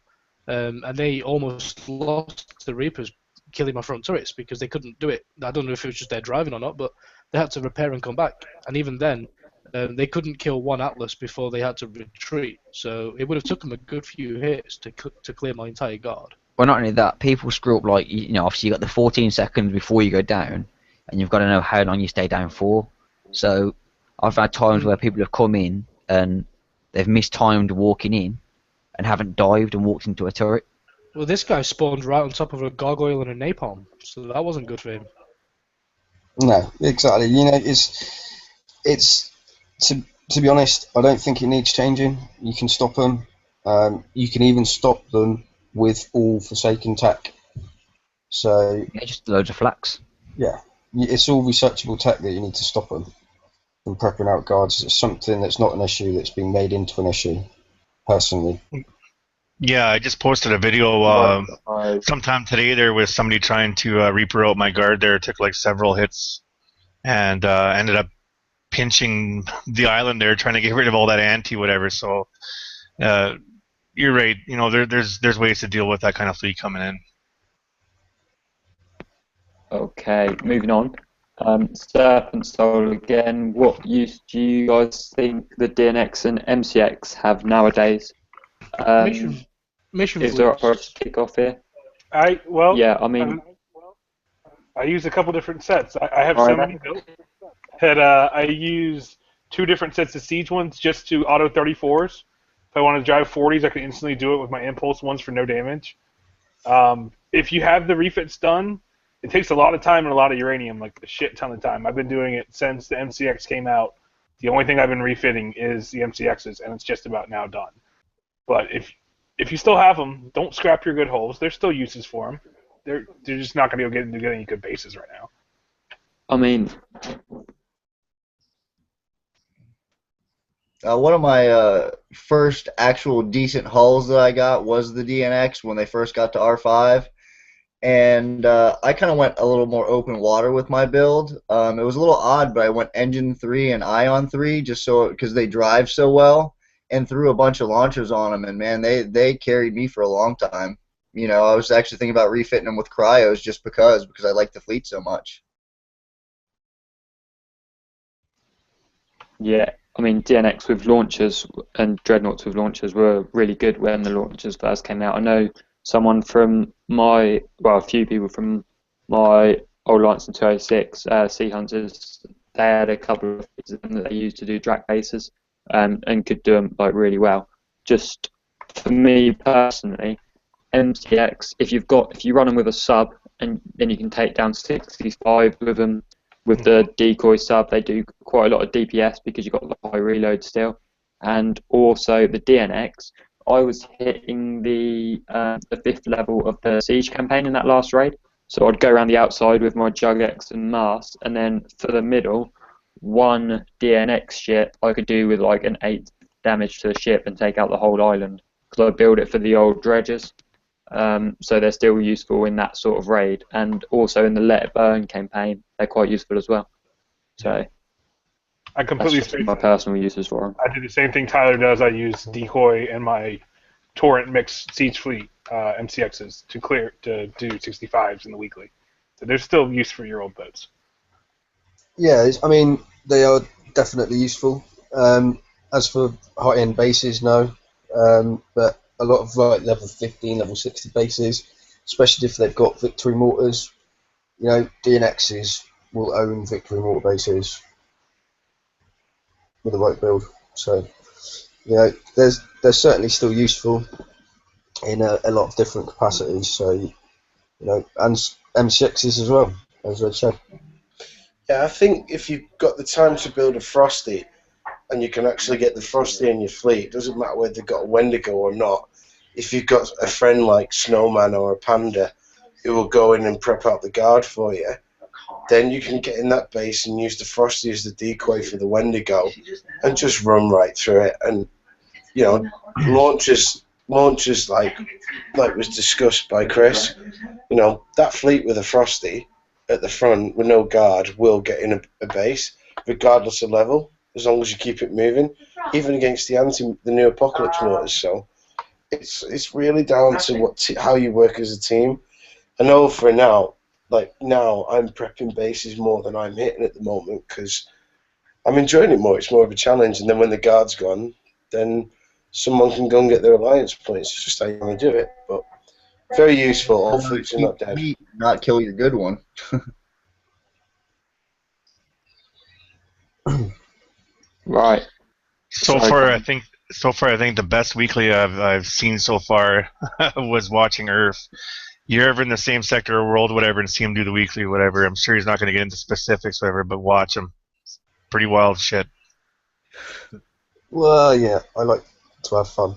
and they almost lost the Reapers killing my front turrets because they couldn't do it. I don't know if it was just their driving or not, but they had to repair and come back. And even then, they couldn't kill one Atlas before they had to retreat. So it would have taken them a good few hits to clear my entire guard. Well, not only that, people screw up obviously you got the 14 seconds before you go down, and you've got to know how long you stay down for. So I've had times where people have come in and they've mistimed walking in and haven't dived and walked into a turret. Well, this guy spawned right on top of a gargoyle and a napalm, so that wasn't good for him. No, exactly. You know, it's to be honest, I don't think it needs changing. You can stop them. You can even stop them with all Forsaken tech. So Yeah, just loads of flax. yeah, it's all researchable tech that you need to stop them from prepping out guards. It's something that's not an issue that's been made into an issue. Personally, Yeah, I just posted a video sometime today. There was somebody trying to Reaper out my guard there. It took like several hits and ended up pinching the island there, trying to get rid of all that anti whatever. So you're right. You know, there's ways to deal with that kind of fleet coming in. Okay, moving on. Serpent Soul again. What use do you guys think the DNX and MCX have nowadays? Mission Is there a fleets. kick off here? Yeah, I mean, I use a couple different sets. I have Right. so many built that I use 2 different sets of siege ones just to auto 34s. If I want to drive 40s, I can instantly do it with my impulse ones for no damage. If you have the refits done, it takes a lot of time and a lot of uranium, like a shit ton of time. I've been doing it since the MCX came out. The only thing I've been refitting is the MCXs, and it's just about now done. But if you still have them, don't scrap your good holes. There's still uses for them. They're just not going to be able to get any good bases right now. I mean, One of my first actual decent hulls that I got was the DNX when they first got to R5. And I kind of went a little more open water with my build. It was a little odd, but I went engine 3 and ion 3 just so because they drive so well, and threw a bunch of launchers on them. And man, they carried me for a long time. You know, I was actually thinking about refitting them with cryos just because I like the fleet so much. yeah. I mean, DNX with launchers and Dreadnoughts with launchers were really good when the launchers first came out. I know someone from a few people from my old Alliance in 206, Sea Hunters, they had a couple of things that they used to do Drac bases and could do them like really well. Just for me personally, MTX, if you run them with a sub and then you can take down 65 with them. With the decoy sub, they do quite a lot of DPS because you've got the high reload still, and also the DNX. I was hitting the 5th level of the siege campaign in that last raid, so I'd go around the outside with my Jugex and Mars, and then for the middle, one DNX ship I could do with like an 8 damage to the ship and take out the whole island because I build it for the old dredgers. So they're still useful in that sort of raid, and also in the Let It Burn campaign, they're quite useful as well. So I completely that's just my personal uses for them. I do the same thing Tyler does. I use decoy and my torrent mix siege fleet MCXs to do 65s in the weekly. So there's still use for your old boats. yeah, I mean they are definitely useful. As for high-end bases, no, but a lot of like level 15, level 60 bases, especially if they've got victory mortars, you know, DNXs will own victory mortar bases with the right build. So, you know, they're certainly still useful in a lot of different capacities. So, you know, and M6s as well, as I said. Yeah, I think if you've got the time to build a Frosty and you can actually get the Frosty in your fleet, it doesn't matter whether they've got a Wendigo or not. If you've got a friend like Snowman or a Panda who will go in and prep out the guard for you, then you can get in that base and use the Frosty as the decoy for the Wendigo and just run right through it. And, you know, launches like was discussed by Chris, you know, that fleet with a Frosty at the front with no guard will get in a base, regardless of level, as long as you keep it moving, even against the new Apocalypse mortars. So it's really down to how you work as a team. I know for now, now I'm prepping bases more than I'm hitting at the moment because I'm enjoying it more. It's more of a challenge, and then when the guard's gone, then someone can go and get their alliance points. It's just how you want to do it, but very useful. All fleets are not dead. Not kill your good one. Right. So far, I think the best weekly I've seen so far was watching Earth, you're ever in the same sector or world, whatever, and see him do the weekly or whatever, I'm sure he's not going to get into specifics, whatever, but watch him. Pretty wild shit. Well, yeah, I like to have fun.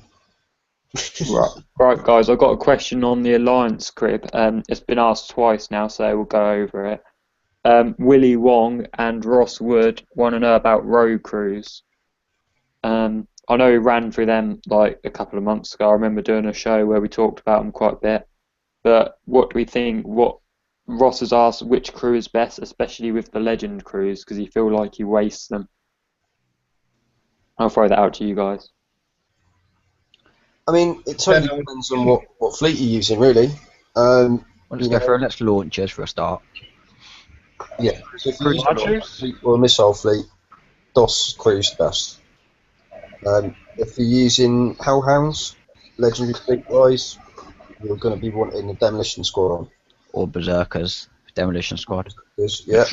Right, guys, I've got a question on the Alliance crib. It's been asked twice now, so we'll go over it. Willie Wong and Ross Wood want to know about road crews. I know we ran through them like a couple of months ago. I remember doing a show where we talked about them quite a bit. But what do we think? What Ross has asked, which crew is best, especially with the legend crews, because he feel like he wastes them. I'll throw that out to you guys. I mean, it totally depends on what fleet you're using, really. Well, let's go for let's launchers for a start. Yeah, so if you're using Launchers? a fleet or a missile fleet, DOS crew's the best. If you're using Hellhounds, legendary fleet-wise, you're going to be wanting a demolition squad. Or Berserkers, Demolition Squad. Yeah.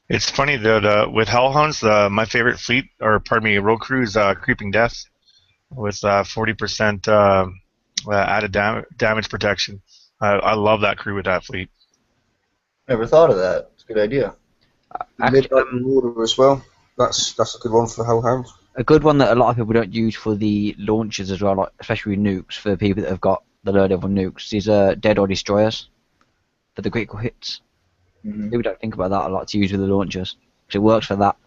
It's funny that with Hellhounds, my favorite fleet, or pardon me, road crew is Creeping Death with 40% added damage protection. I love that crew with that fleet. Never thought of that. It's a good idea. Midnight Marauder as well. That's a good one for Hellhound. A good one that a lot of people don't use for the launchers as well, like especially with nukes, for people that have got the low level nukes, is Dead or Destroyers for the critical hits. People don't think about that a lot to use with the launchers, because it works for that.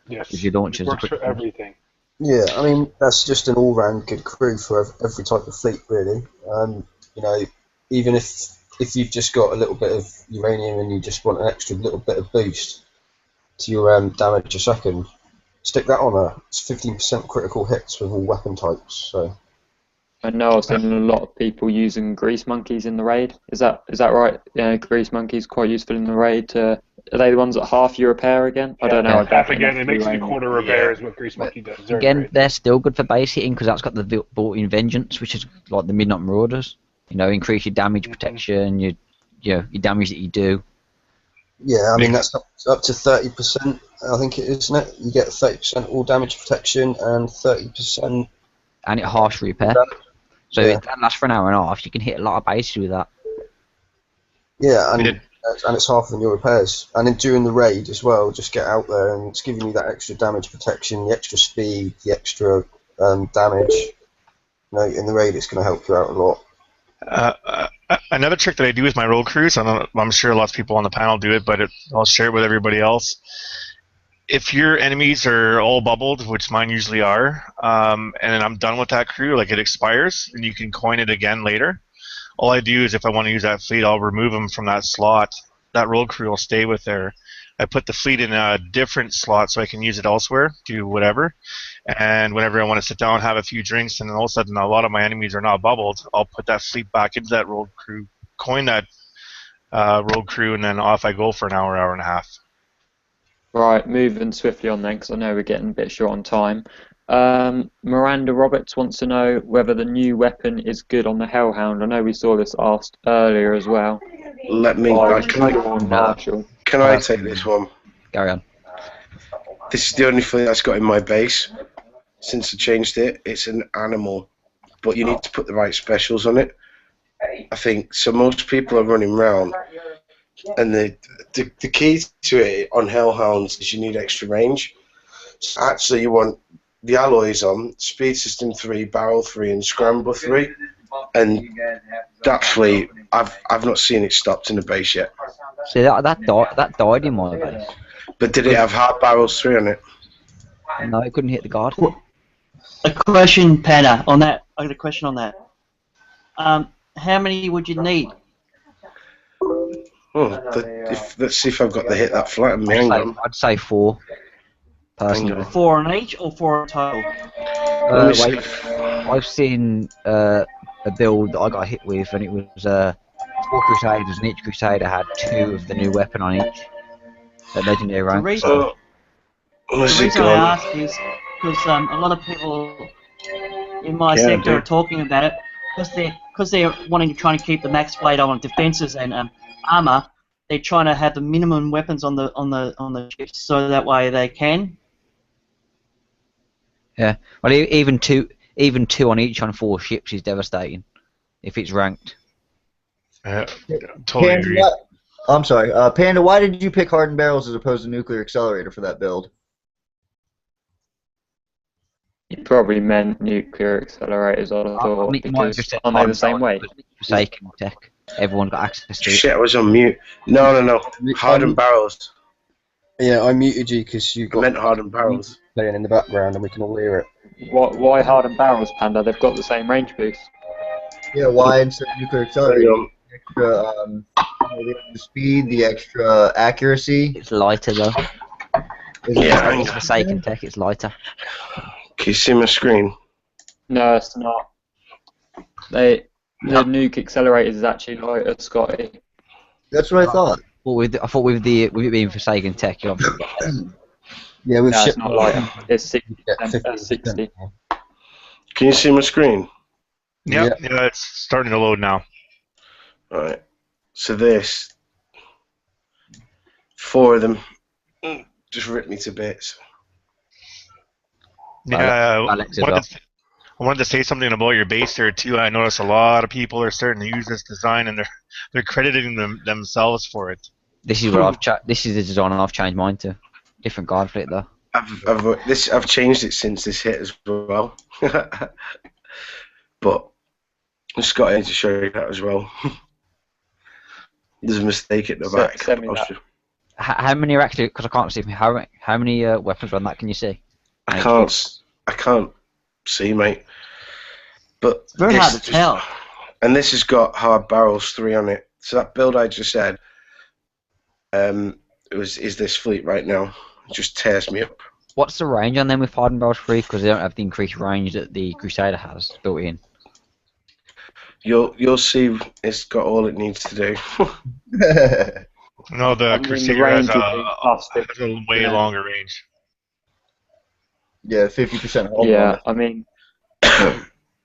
Yes. Gives you launchers. It works for everything. Yeah, I mean, that's just an all-round good crew for every type of fleet, really. You know, even if you've just got a little bit of uranium and you just want an extra little bit of boost to your damage a second, stick that on there. It's 15% critical hits with all weapon types. So I know I've seen a lot of people using grease monkeys in the raid. Is that right? Yeah, grease monkeys quite useful in the raid. Are they the ones that half your repair again? I don't know. Yeah. Half again, it makes it a quarter repair is what grease monkey does. Again, they're still good for base hitting because that's got the built-in vengeance, which is like the Midnight Marauders. You know, increase your damage protection, your damage that you do. yeah, I mean that's up to 30%. I think it is, isn't it? You get 30% all damage protection and 30%. And it halves repair. So Yeah. that lasts for an hour and a half. You can hit a lot of bases with that. Yeah, and it's half of your repairs. And then during the raid as well, just get out there and it's giving you that extra damage protection, the extra speed, the extra damage. You know, in the raid, it's going to help you out a lot. Another trick that I do with my road crews, I'm sure lots of people on the panel do it, but I'll share it with everybody else. If your enemies are all bubbled, which mine usually are, and then I'm done with that crew, like it expires, and you can coin it again later. All I do is if I want to use that fleet, I'll remove them from that slot. That road crew will stay with there. I put the fleet in a different slot so I can use it elsewhere, do whatever. And whenever I want to sit down, have a few drinks, and then all of a sudden a lot of my enemies are not bubbled, I'll put that fleet back into that road crew, coin that road crew, and then off I go for an hour, hour and a half. Right, moving swiftly on then, because I know we're getting a bit short on time. Miranda Roberts wants to know whether the new weapon is good on the Hellhound. I know we saw this asked earlier as well. Let me. Can I take this one? Carry on. This is the only thing that's got in my base since I changed it. It's an animal, but you need to put the right specials on it. I think so. Most people are running round, and the key to it on Hellhounds is you need extra range. So actually, you want the alloys on speed system 3, barrel 3, and scrambler 3, and that fleet I've not seen it stopped in the base yet. See that died in my base. But did it have hard barrels 3 on it? No, it couldn't hit the guard. A question, Panna, on that. I got a question on that. How many would you need? Let's see if I've got the hit that flat. I'd say 4. Personally. 4 on each or 4 on total? I've seen a build that I got hit with, and it was 4 Crusaders, and each Crusader had 2 of the new weapon on each. At legendary rank. The reason I ask is because a lot of people in my sector are talking about it because they're wanting to try and keep the max blade on defenses and armor. They're trying to have the minimum weapons on the ships so that way they can. Yeah, well, even two on each on 4 ships is devastating if it's ranked. Totally Panda, agree. I'm sorry. Panda, why did you pick hardened barrels as opposed to nuclear accelerator for that build? You probably meant nuclear accelerators, I I thought, think you might have because just said aren't they the same way? Forsaken tech. Everyone got access to it. Shit, I was on mute. No. Hardened barrels. Yeah, I muted you because you I got meant hardened barrels. playing in the background and we can all hear it. Why hardened barrels, Panda? They've got the same range boost. Yeah, why instead of nuclear accelerator? The extra, the extra speed, the extra accuracy. It's lighter though. Yeah, It's Forsaken tech. It's lighter. Can you see my screen? No, it's not. The nuke accelerators is actually lighter, Scotty. That's what I thought. Well, I thought with it being Forsaken tech, you obviously get less. Yeah, we've No, it's shipped not lighter. It's 60%, Yeah, 60. Can you see my screen? Yeah, it's starting to load now. Alright. So this, 4 of them, just ripped me to bits. Yeah, Alex as well. I wanted to say something about your base there too. I noticed a lot of people are starting to use this design, and they're crediting themselves for it. This is what this is the design I've changed mine to. Different guard for it though. I've changed it since this hit as well. But I just got in to show you that as well. There's a mistake at the back. Send me that. How many are actually? Because I can't see. How many weapons on that can you see? I can't see, mate. But Very hard to tell. And this has got hard barrels 3 on it. So that build I just said, is this fleet right now? It just tears me up. What's the range on them with hardened barrels 3? Because they don't have the increased range that the Crusader has built in. You'll see. It's got all it needs to do. No, the Crusader has a way longer range. Yeah, 50% hold. Yeah, I mean,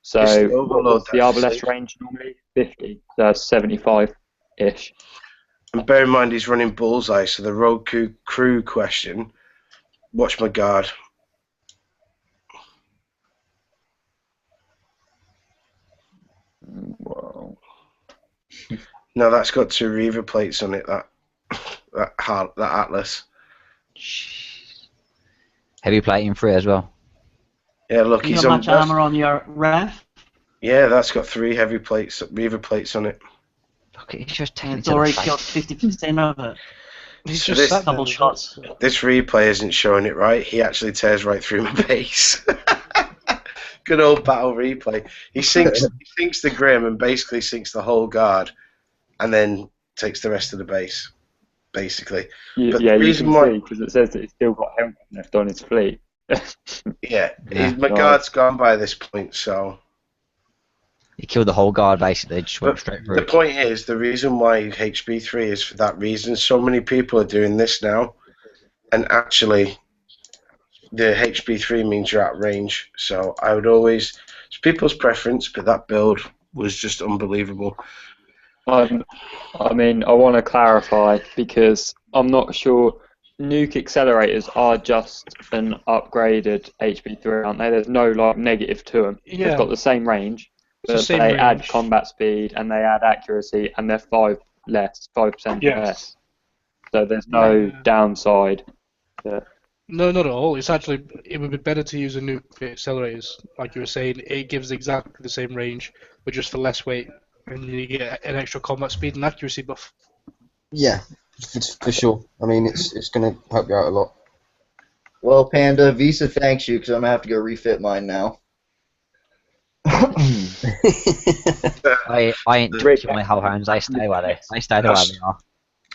so what's the Arbalest range normally? 50, so 75-ish. And bear in mind he's running bullseye, so the rogue crew question, watch my guard. Whoa. No, that's got 2 Reaver plates on it, that Atlas. Heavy plating 3 as well. Yeah, look, You he's got on much armor on your RAF? Yeah, that's got 3 heavy plates, Reaver plates on it. Look, it's just And taking it's already got 50% of it. He's So just sat Double there, shots. This replay isn't showing it right. He actually tears right through my base. Good old battle replay. He sinks the Grim and basically sinks the whole guard, and then takes the rest of the base, basically. Yeah, But yeah, the you reason can why- see because it says that he's still got Hellhound left on his fleet. Yeah, Yeah. my guard's gone by this point, so. He killed the whole guard basically. Just went But straight through. the point is, the reason why HB3 is for that reason. So many people are doing this now, and actually, the HB3 means you're at range. So I would always, it's people's preference, but that build was just unbelievable. I mean, I want to clarify because I'm not sure. Nuke accelerators are just an upgraded HB3, aren't they? There's no like negative to them. Yeah. They've got the same range, It's the but same they add range. combat speed and they add accuracy, and they're 5% less. Yes. So there's no Yeah. downside. No, not at all. It's actually, it would be better to use a nuke for accelerators. Like you were saying, it gives exactly the same range, but just for less weight, and you get an extra combat speed and accuracy buff. Yeah, for sure. I mean, it's going to help you out a lot. Well, Panda, Visa thanks you because I'm going to have to go refit mine now. I ain't touching my Hellhounds. They stay where they are.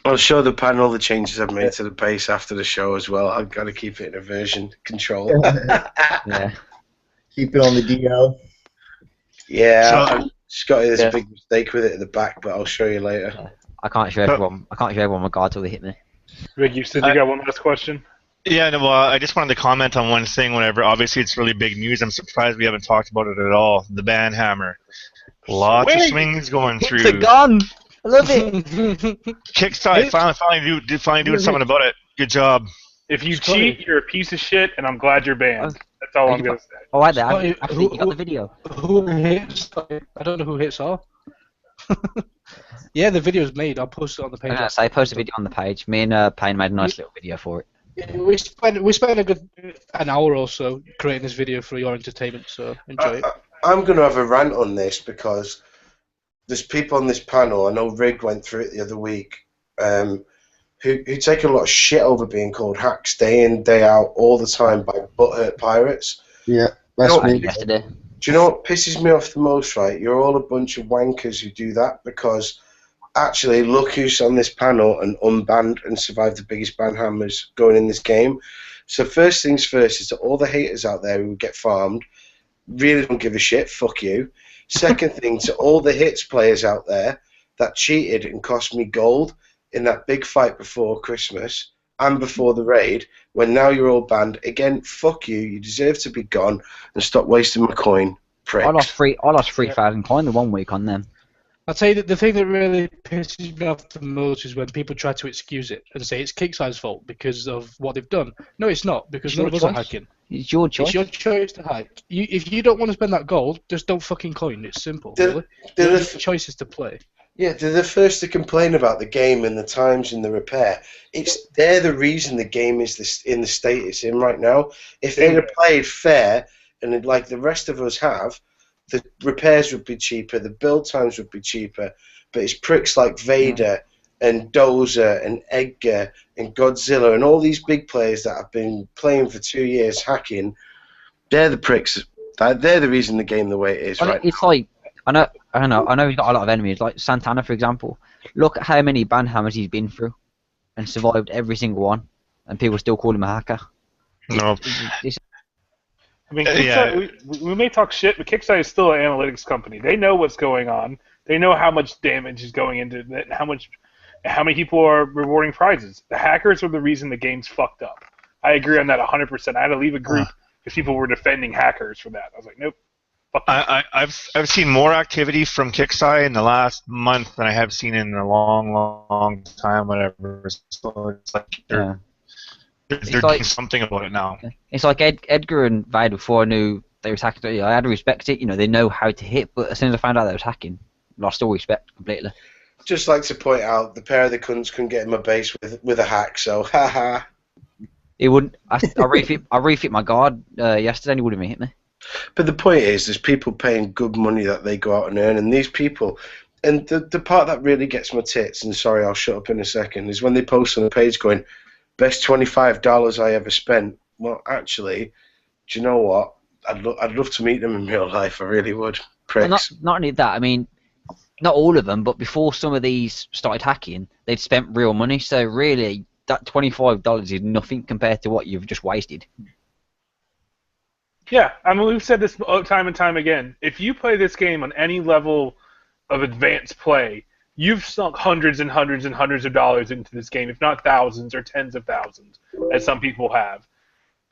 I'll show the panel the changes I've made to the base after the show as well. I've got to keep it in a version control. Yeah. Keep it on the DL. Yeah, Scotty, there's a big mistake with it at the back, but I'll show you later. I can't show everyone. I can't show everyone my guard till they hit me. Rick, you said you got one last question? Yeah, no, well, I just wanted to comment on one thing. Whenever, obviously, it's really big news. I'm surprised we haven't talked about it at all. The banhammer, lots of swings going through. It's a gun. I love it. Kickstarter finally doing something about it. Good job. If you cheat, you're a piece of shit, and I'm glad you're banned. That's all I'm going to say. Oh, right there. I Scotty, think you got the video. Who hits? I don't know who hits R. Yeah, the video's made. I'll post it on the I page. was gonna say, post a video on the page. Me and Payne made a nice little video for it. Yeah, we spent a good an hour or so creating this video for your entertainment, so enjoy it. I'm going to have a rant on this because there's people on this panel. I know Rig went through it the other week. Who take a lot of shit over being called hacks day in, day out, all the time by butthurt pirates. Yeah, that's me. Yesterday. Do you know what pisses me off the most, right? You're all a bunch of wankers who do that because actually look who's on this panel and unbanned and survived the biggest ban hammers going in this game. So first things first is that all the haters out there who get farmed really don't give a shit, fuck you. Second thing, to all the hits players out there that cheated and cost me gold in that big fight before Christmas and before the raid, when now you're all banned, again, fuck you, you deserve to be gone and stop wasting my coin, pricks. I lost 3,000 coin the 1 week on them. I'll tell you that the thing that really pisses me off the most is when people try to excuse it and say it's Kickstarter's fault because of what they've done. No, it's not, because It's none your of us are choice. hacking. It's your choice. It's your choice to hack. If you don't want to spend that gold, just don't fucking coin. It's simple, really. Your choice is to play. Yeah, they're the first to complain about the game and the times and the repair. They're the reason the game is in the state it's in right now. If they'd have played fair, and like the rest of us have, the repairs would be cheaper, the build times would be cheaper, but it's pricks like Vader and Dozer and Edgar and Godzilla and all these big players that have been playing for 2 years hacking, they're the pricks. They're the reason the game the way it is right It's like, I know he's got a lot of enemies, like Santana, for example. Look at how many ban hammers he's been through and survived every single one, and people still call him a hacker. No. I mean, Kickstarter, we may talk shit, but Kickstarter is still an analytics company. They know what's going on. They know how much damage is going into it, and how many people are rewarding prizes. The hackers are the reason the game's fucked up. I agree on that 100%. I had to leave a group because people were defending hackers for that. I was like, nope. I've seen more activity from Kickstarter in the last month than I have seen in a long time, whatever. So it's like they're doing something about it now. It's like Edgar and Vader, before I knew they were hacking. I had to respect it. You know, they know how to hit, but as soon as I found out they was hacking, lost all respect completely. Just like to point out, the pair of the cunts couldn't get in my base with a hack, so haha. He wouldn't. I refit my guard yesterday, and he wouldn't even hit me. But the point is, there's people paying good money that they go out and earn, and these people, and the part that really gets my tits, and sorry, I'll shut up in a second, is when they post on the page going, best $25 I ever spent. Well, actually, do you know what? I'd love to meet them in real life. I really would. Pricks. Well, not only that, I mean, not all of them, but before some of these started hacking, they'd spent real money. So really, that $25 is nothing compared to what you've just wasted. Yeah, I mean, we've said this time and time again. If you play this game on any level of advanced play, you've sunk hundreds and hundreds and hundreds of dollars into this game, if not thousands or tens of thousands, as some people have.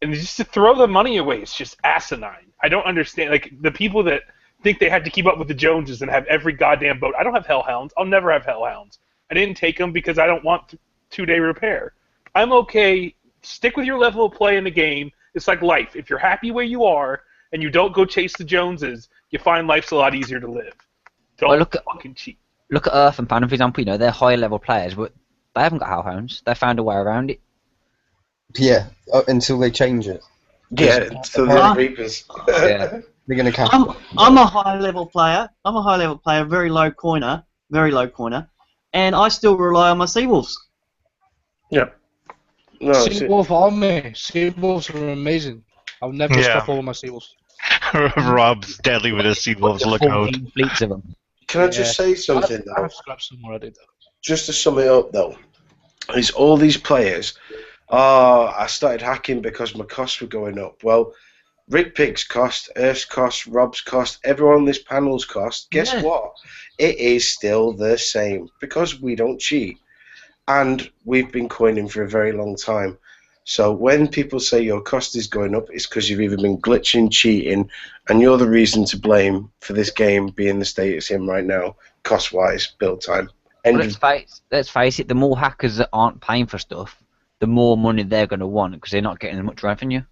And just to throw the money away is just asinine. I don't understand. Like, the people that think they had to keep up with the Joneses and have every goddamn boat. I don't have Hellhounds. I'll never have Hellhounds. I didn't take them because I don't want 2-day repair. I'm okay. Stick with your level of play in the game. It's like life. If you're happy where you are and you don't go chase the Joneses, you find life's a lot easier to live. Don't fucking cheat. Look at Earth and Pan, for example. You know, they're higher level players, but they haven't got Hellhounds. They found a way around it. Yeah, until they change it. Yeah, until the Reapers. Yeah. They're gonna catch. I'm a high level player. Very low coiner, and I still rely on my Seawolves. Yeah. No, Seawolf army. Seawolves are amazing. I'll never stop all of my Seawolves. Rob's deadly with his Seawolves. Look out. Fleets of them. Can I just say something though? I've scrapped some already though. Just to sum it up though, is all these players. I started hacking because my costs were going up. Well, Rick Pig's cost, Earth's cost, Rob's cost, everyone on this panel's cost. Guess what? It is still the same because we don't cheat. And we've been coining for a very long time. So when people say your cost is going up, it's because you've either been glitching, cheating, and you're the reason to blame for this game being the state it's in right now, cost-wise, build time. Well, let's face it, the more hackers that aren't paying for stuff, the more money they're going to want because they're not getting as much revenue.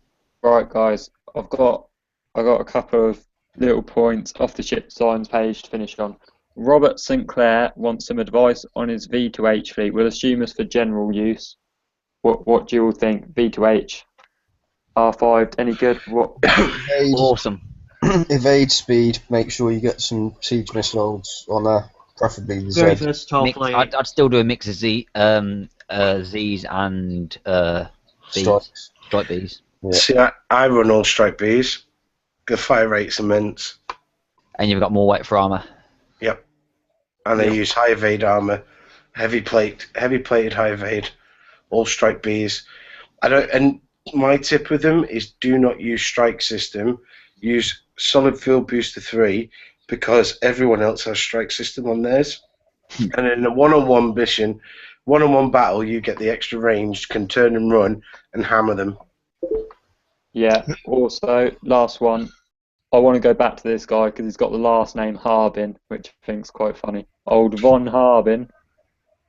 Right, guys, I've got a couple of little points off the ship signs page to finish on. Robert Sinclair wants some advice on his V2H fleet. We'll assume it's for general use. What do you all think? V2H, R5, any good? What? Evade, Awesome. evade speed. Make sure you get some siege missiles on there, preferably the Very Z. versatile Mix, fleet. I'd still do a mix of Z's and B's, Strikes. strike B's. Yeah. See, I run all strike Bs. The fire rate's immense. And you've got more weight for armour. Yep. And I use high evade armor, heavy plated high evade, all strike Bs. And my tip with them is do not use strike system. Use solid field booster 3 because everyone else has strike system on theirs. And in a one-on-one mission, one-on-one battle, you get the extra range, can turn and run and hammer them. Yeah. Also, last one. I want to go back to this guy because he's got the last name Harbin, which I think's quite funny. Old Von Harbin.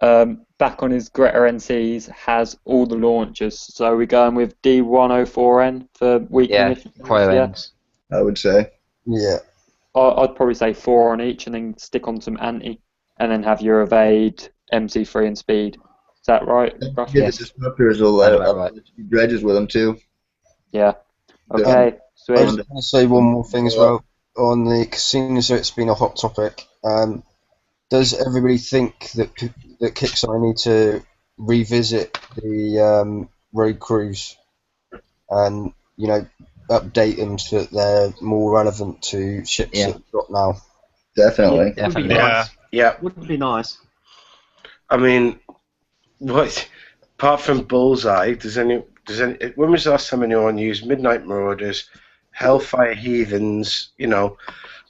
Back on his Greta NCs, has all the launchers. So we're going with D104N for weekly missions. Cryo Yeah. ends. I would say. Yeah. I'd probably say 4 on each and then stick on some anti and then have your evade, MC3 and speed. Is that right? Roughly? Yeah, the disruptors will Right. let you dredges with them too. Yeah. Okay. I was Sweet. going to say one more thing as well on the casino, so it's been a hot topic. Does everybody think that Kickstarter need to revisit the road crews and update them so that they're more relevant to ships that we've got now? Definitely. Would be Definitely. nice. Yeah. Wouldn't be nice. I mean, apart from Bullseye, when was the last time anyone used Midnight Marauders, Hellfire Heathens,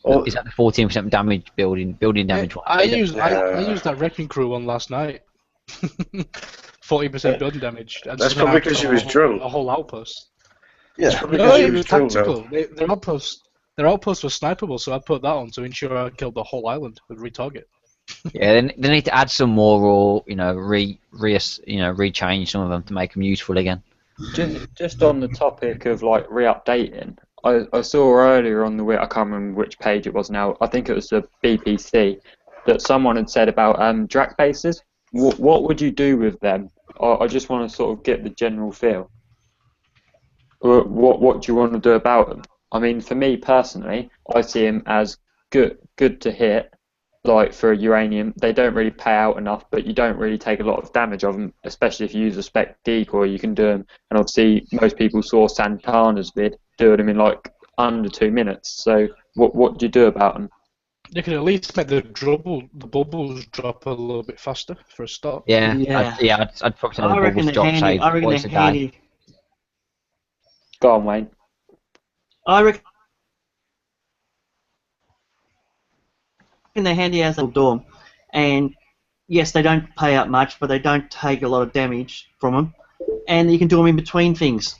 all, Is that the 14% damage building damage one? I used that wrecking crew one last night. 40% building damage. And That's just probably hacked 'cause you was drunk. A whole outpost. Yeah. probably No, because you it was was drunk, tactical. though. Their outpost was sniperable, so I put that on to ensure I killed the whole island with retarget. Yeah, they need to add some more, or rechange some of them to make them useful again. Just on the topic of like re-updating, I saw earlier on I can't remember which page it was now. I think it was the BPC that someone had said about Drac bases. What would you do with them? I just want to sort of get the general feel. What do you want to do about them? I mean, for me personally, I see them as good to hit. Like for a uranium, they don't really pay out enough, but you don't really take a lot of damage of them, especially if you use a spec decoy. You can do them, and obviously most people saw Santana's vid doing them in like under 2 minutes. So what do you do about them? You can at least make the bubbles drop a little bit faster for a start. Yeah, Yeah. I'd probably say I the reckon bubbles they're drop, handy. say, I reckon twice they're a day. handy. Go on, Wayne. I reckon they're handy as they'll do them. And yes, they don't pay out much, but they don't take a lot of damage from them. And you can do them in between things.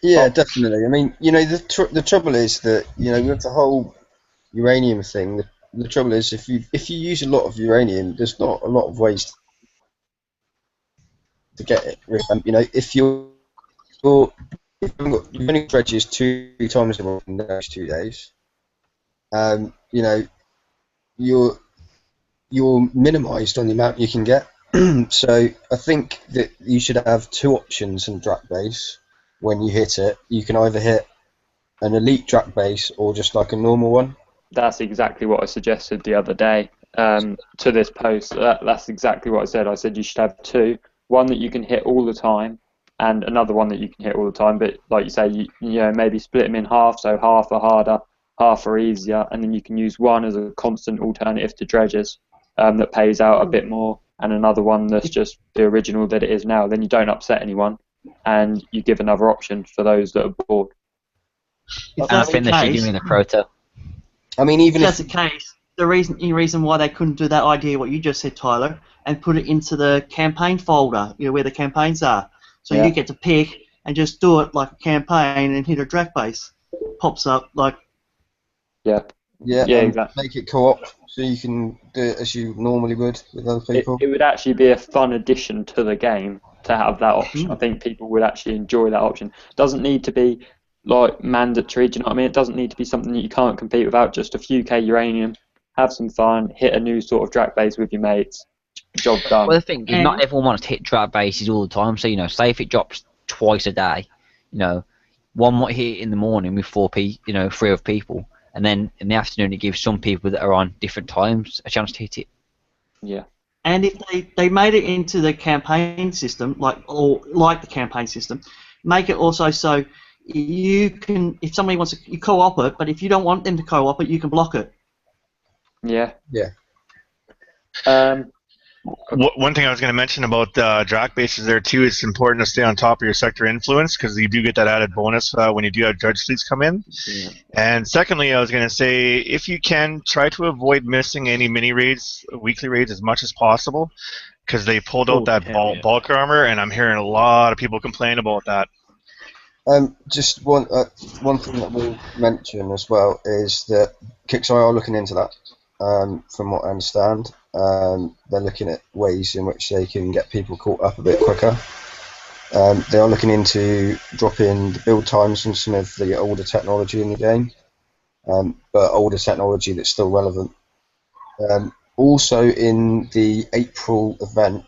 Yeah, definitely. I mean, the trouble is that with the whole uranium thing, the trouble is if you use a lot of uranium, there's not a lot of ways to get it. If you've only dredges 2 times a month in those 2 days, you're minimised on the amount you can get. So I think that you should have 2 options in Drac base. When you hit it, you can either hit an elite Drac base or just like a normal one. That's exactly what I suggested the other day to this post. That's exactly what I said. I said you should have 2. One that you can hit all the time, and another one that you can hit all the time. But like you say, maybe split them in half, so half are harder, half are easier, and then you can use one as a constant alternative to dredges that pays out a bit more, and another one that's just the original that it is now. Then you don't upset anyone, and you give another option for those that are bored. If And I that's think the they should case, give me the Crota. I mean, even if if that's the case, the reason why they couldn't do that idea, what you just said, Tyler, and put it into the campaign folder, where the campaigns are. So Yeah. you get to pick and just do it like a campaign and hit a Drac base. Pops up like. Yeah. yeah, Yeah, and exactly. make it co-op so you can do it as you normally would with other people. It would actually be a fun addition to the game to have that option. I think people would actually enjoy that option. Doesn't need to be like mandatory, do you know what I mean? It doesn't need to be something that you can't compete without, just a few K uranium have some fun, hit a new sort of drag base with your mates, job done. Well, the thing is, not everyone wants to hit drag bases all the time. So say if it drops twice a day, one might hit it in the morning with three other people, and then in the afternoon it gives some people that are on different times a chance to hit it. Yeah. And if they made it into the campaign system, like the campaign system, make it also so you can, if somebody wants to, you co-op it, but if you don't want them to co-op it, you can block it. Yeah. Yeah. One thing I was going to mention about drag bases there too, it's important to stay on top of your sector influence because you do get that added bonus when you do have judge fleets come in. Yeah. And secondly, I was going to say, if you can, try to avoid missing any mini raids, weekly raids as much as possible, because they pulled out that bulk armor, and I'm hearing a lot of people complain about that. Just one thing that we'll mention as well is that Kickstarter are looking into that. From what I understand, they're looking at ways in which they can get people caught up a bit quicker. They are looking into dropping the build times on some of the older technology in the game, but older technology that's still relevant. Also, in the April event,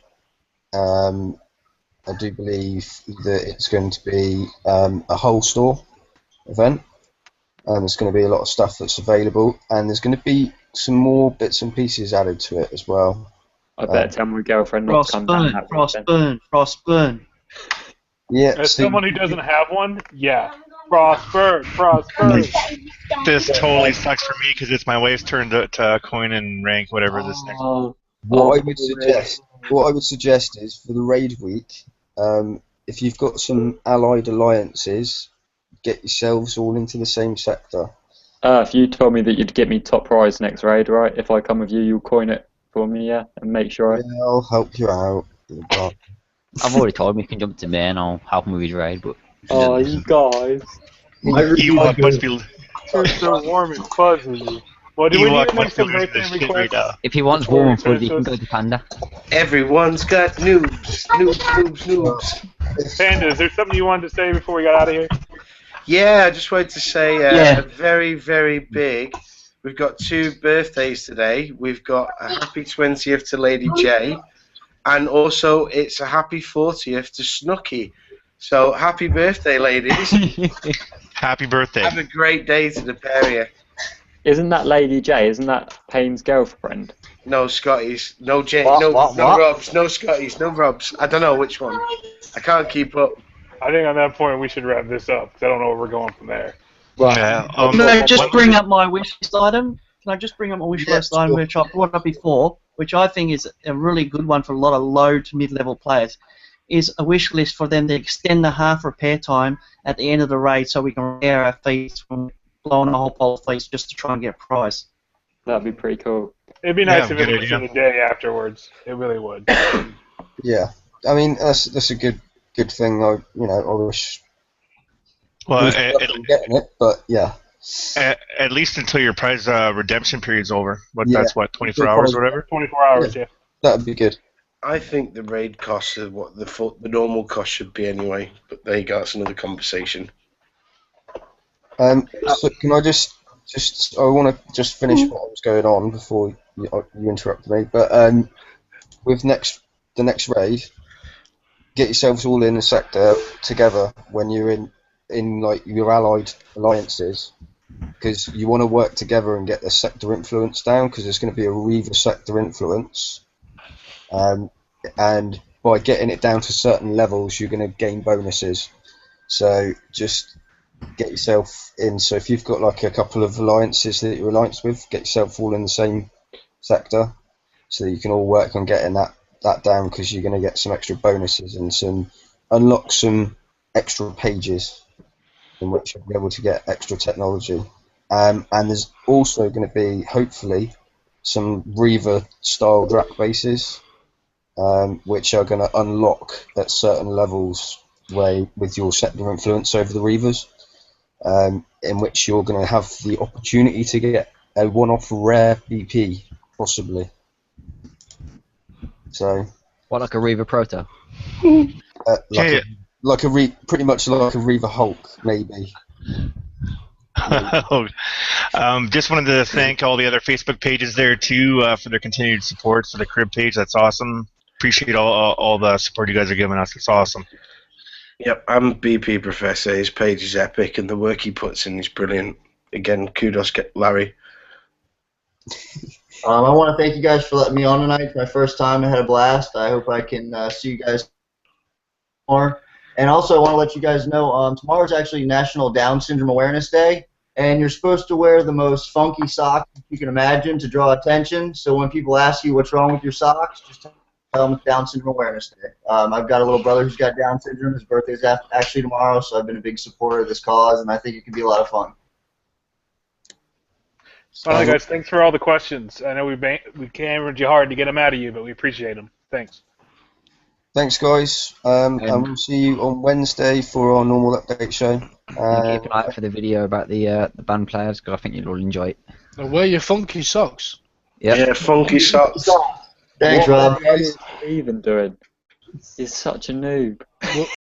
I do believe that it's going to be a whole store event, and there's going to be a lot of stuff that's available, and there's going to be some more bits and pieces added to it as well. I better tell my girlfriend not to come down that weekend. Frostburn. Yeah. As someone who doesn't have one, yeah. Frostburn. This totally sucks for me because it's my wife's turn to coin and rank whatever this next. What I would suggest is for the raid week, if you've got some allied alliances, get yourselves all into the same sector. If you told me that you'd get me top prize next raid, right? If I come with you, you'll coin it for me, yeah, and make sure. Yeah, I'll help you out. I've already told him he can jump to me and I'll help him with his raid, but. Oh, you guys! Ewok must be. You're so warm and fuzzy. Well, do we need to make some birthday requests? If he wants warm and fuzzy, he can go to Panda. Everyone's got noobs. Panda, is there something you wanted to say before we got out of here? Yeah, I just wanted to say a very, very big. We've got 2 birthdays today. We've got a happy 20th to Lady J, and also it's a happy 40th to Snooky. So happy birthday, ladies. Happy birthday. Have a great day to the pair of you. Isn't that Lady J? Isn't that Payne's girlfriend? No Scotties. No J. What? No Robs. No Scotties. No Robs. I don't know which one. I can't keep up. I think on that point we should wrap this up because I don't know where we're going from there. Yeah, Can I just bring up my wish list item? Can I just bring up my wish list item, which I brought up before, which I think is a really good one for a lot of low to mid-level players, is a wish list for them to extend the half repair time at the end of the raid so we can repair our feats from blowing a whole pile of feats just to try and get a prize. That'd be pretty cool. It'd be nice if it was in the day afterwards. It really would. Yeah, I mean that's a good thing. I wish. Well, getting it, but yeah. At least until your prize redemption period's over. But that's what, 24 hours or whatever. 24 hours, yeah. That'd be good. I think the raid costs are what the normal cost should be anyway. But there you go. That's another conversation. So can I just I want to just finish what was going on before you interrupt me. But with the next raid, get yourselves all in a sector together when you're in like your allied alliances, because you want to work together and get the sector influence down, because there's going to be a Reaver sector influence, and by getting it down to certain levels you're going to gain bonuses. So just get yourself in. So if you've got like a couple of alliances that you're alliance with, get yourself all in the same sector so that you can all work on getting that down, because you're going to get some extra bonuses and unlock some extra pages in which you'll be able to get extra technology. And there's also going to be, hopefully, some Reaver style drac bases, which are going to unlock at certain levels with your sector influence over the Reavers, in which you're going to have the opportunity to get a one-off rare BP, possibly. So, what, like a Reaver Proto? Pretty much like a Reaver Hulk, maybe. Just wanted to thank all the other Facebook pages there too for their continued support for the crib page. That's awesome. Appreciate all the support you guys are giving us. It's awesome. Yep, I'm BP Professor. His page is epic, and the work he puts in is brilliant. Again, kudos, Larry. I want to thank you guys for letting me on tonight. It's my first time. I had a blast. I hope I can see you guys more. And also, I want to let you guys know tomorrow's actually National Down Syndrome Awareness Day, and you're supposed to wear the most funky socks you can imagine to draw attention. So when people ask you what's wrong with your socks, just tell them it's Down Syndrome Awareness Day. I've got a little brother who's got Down syndrome. His birthday's actually tomorrow, so I've been a big supporter of this cause, and I think it can be a lot of fun. Finally, guys, thanks for all the questions. I know we hammered you hard to get them out of you, but we appreciate them. Thanks. Thanks, guys. And we'll see you on Wednesday for our normal update show. Keep an eye out for the video about the band players, because I think you'll all enjoy it. And wear your funky socks. Yep. Yeah, funky socks. Thanks, Rob. What is Steven doing? He's such a noob.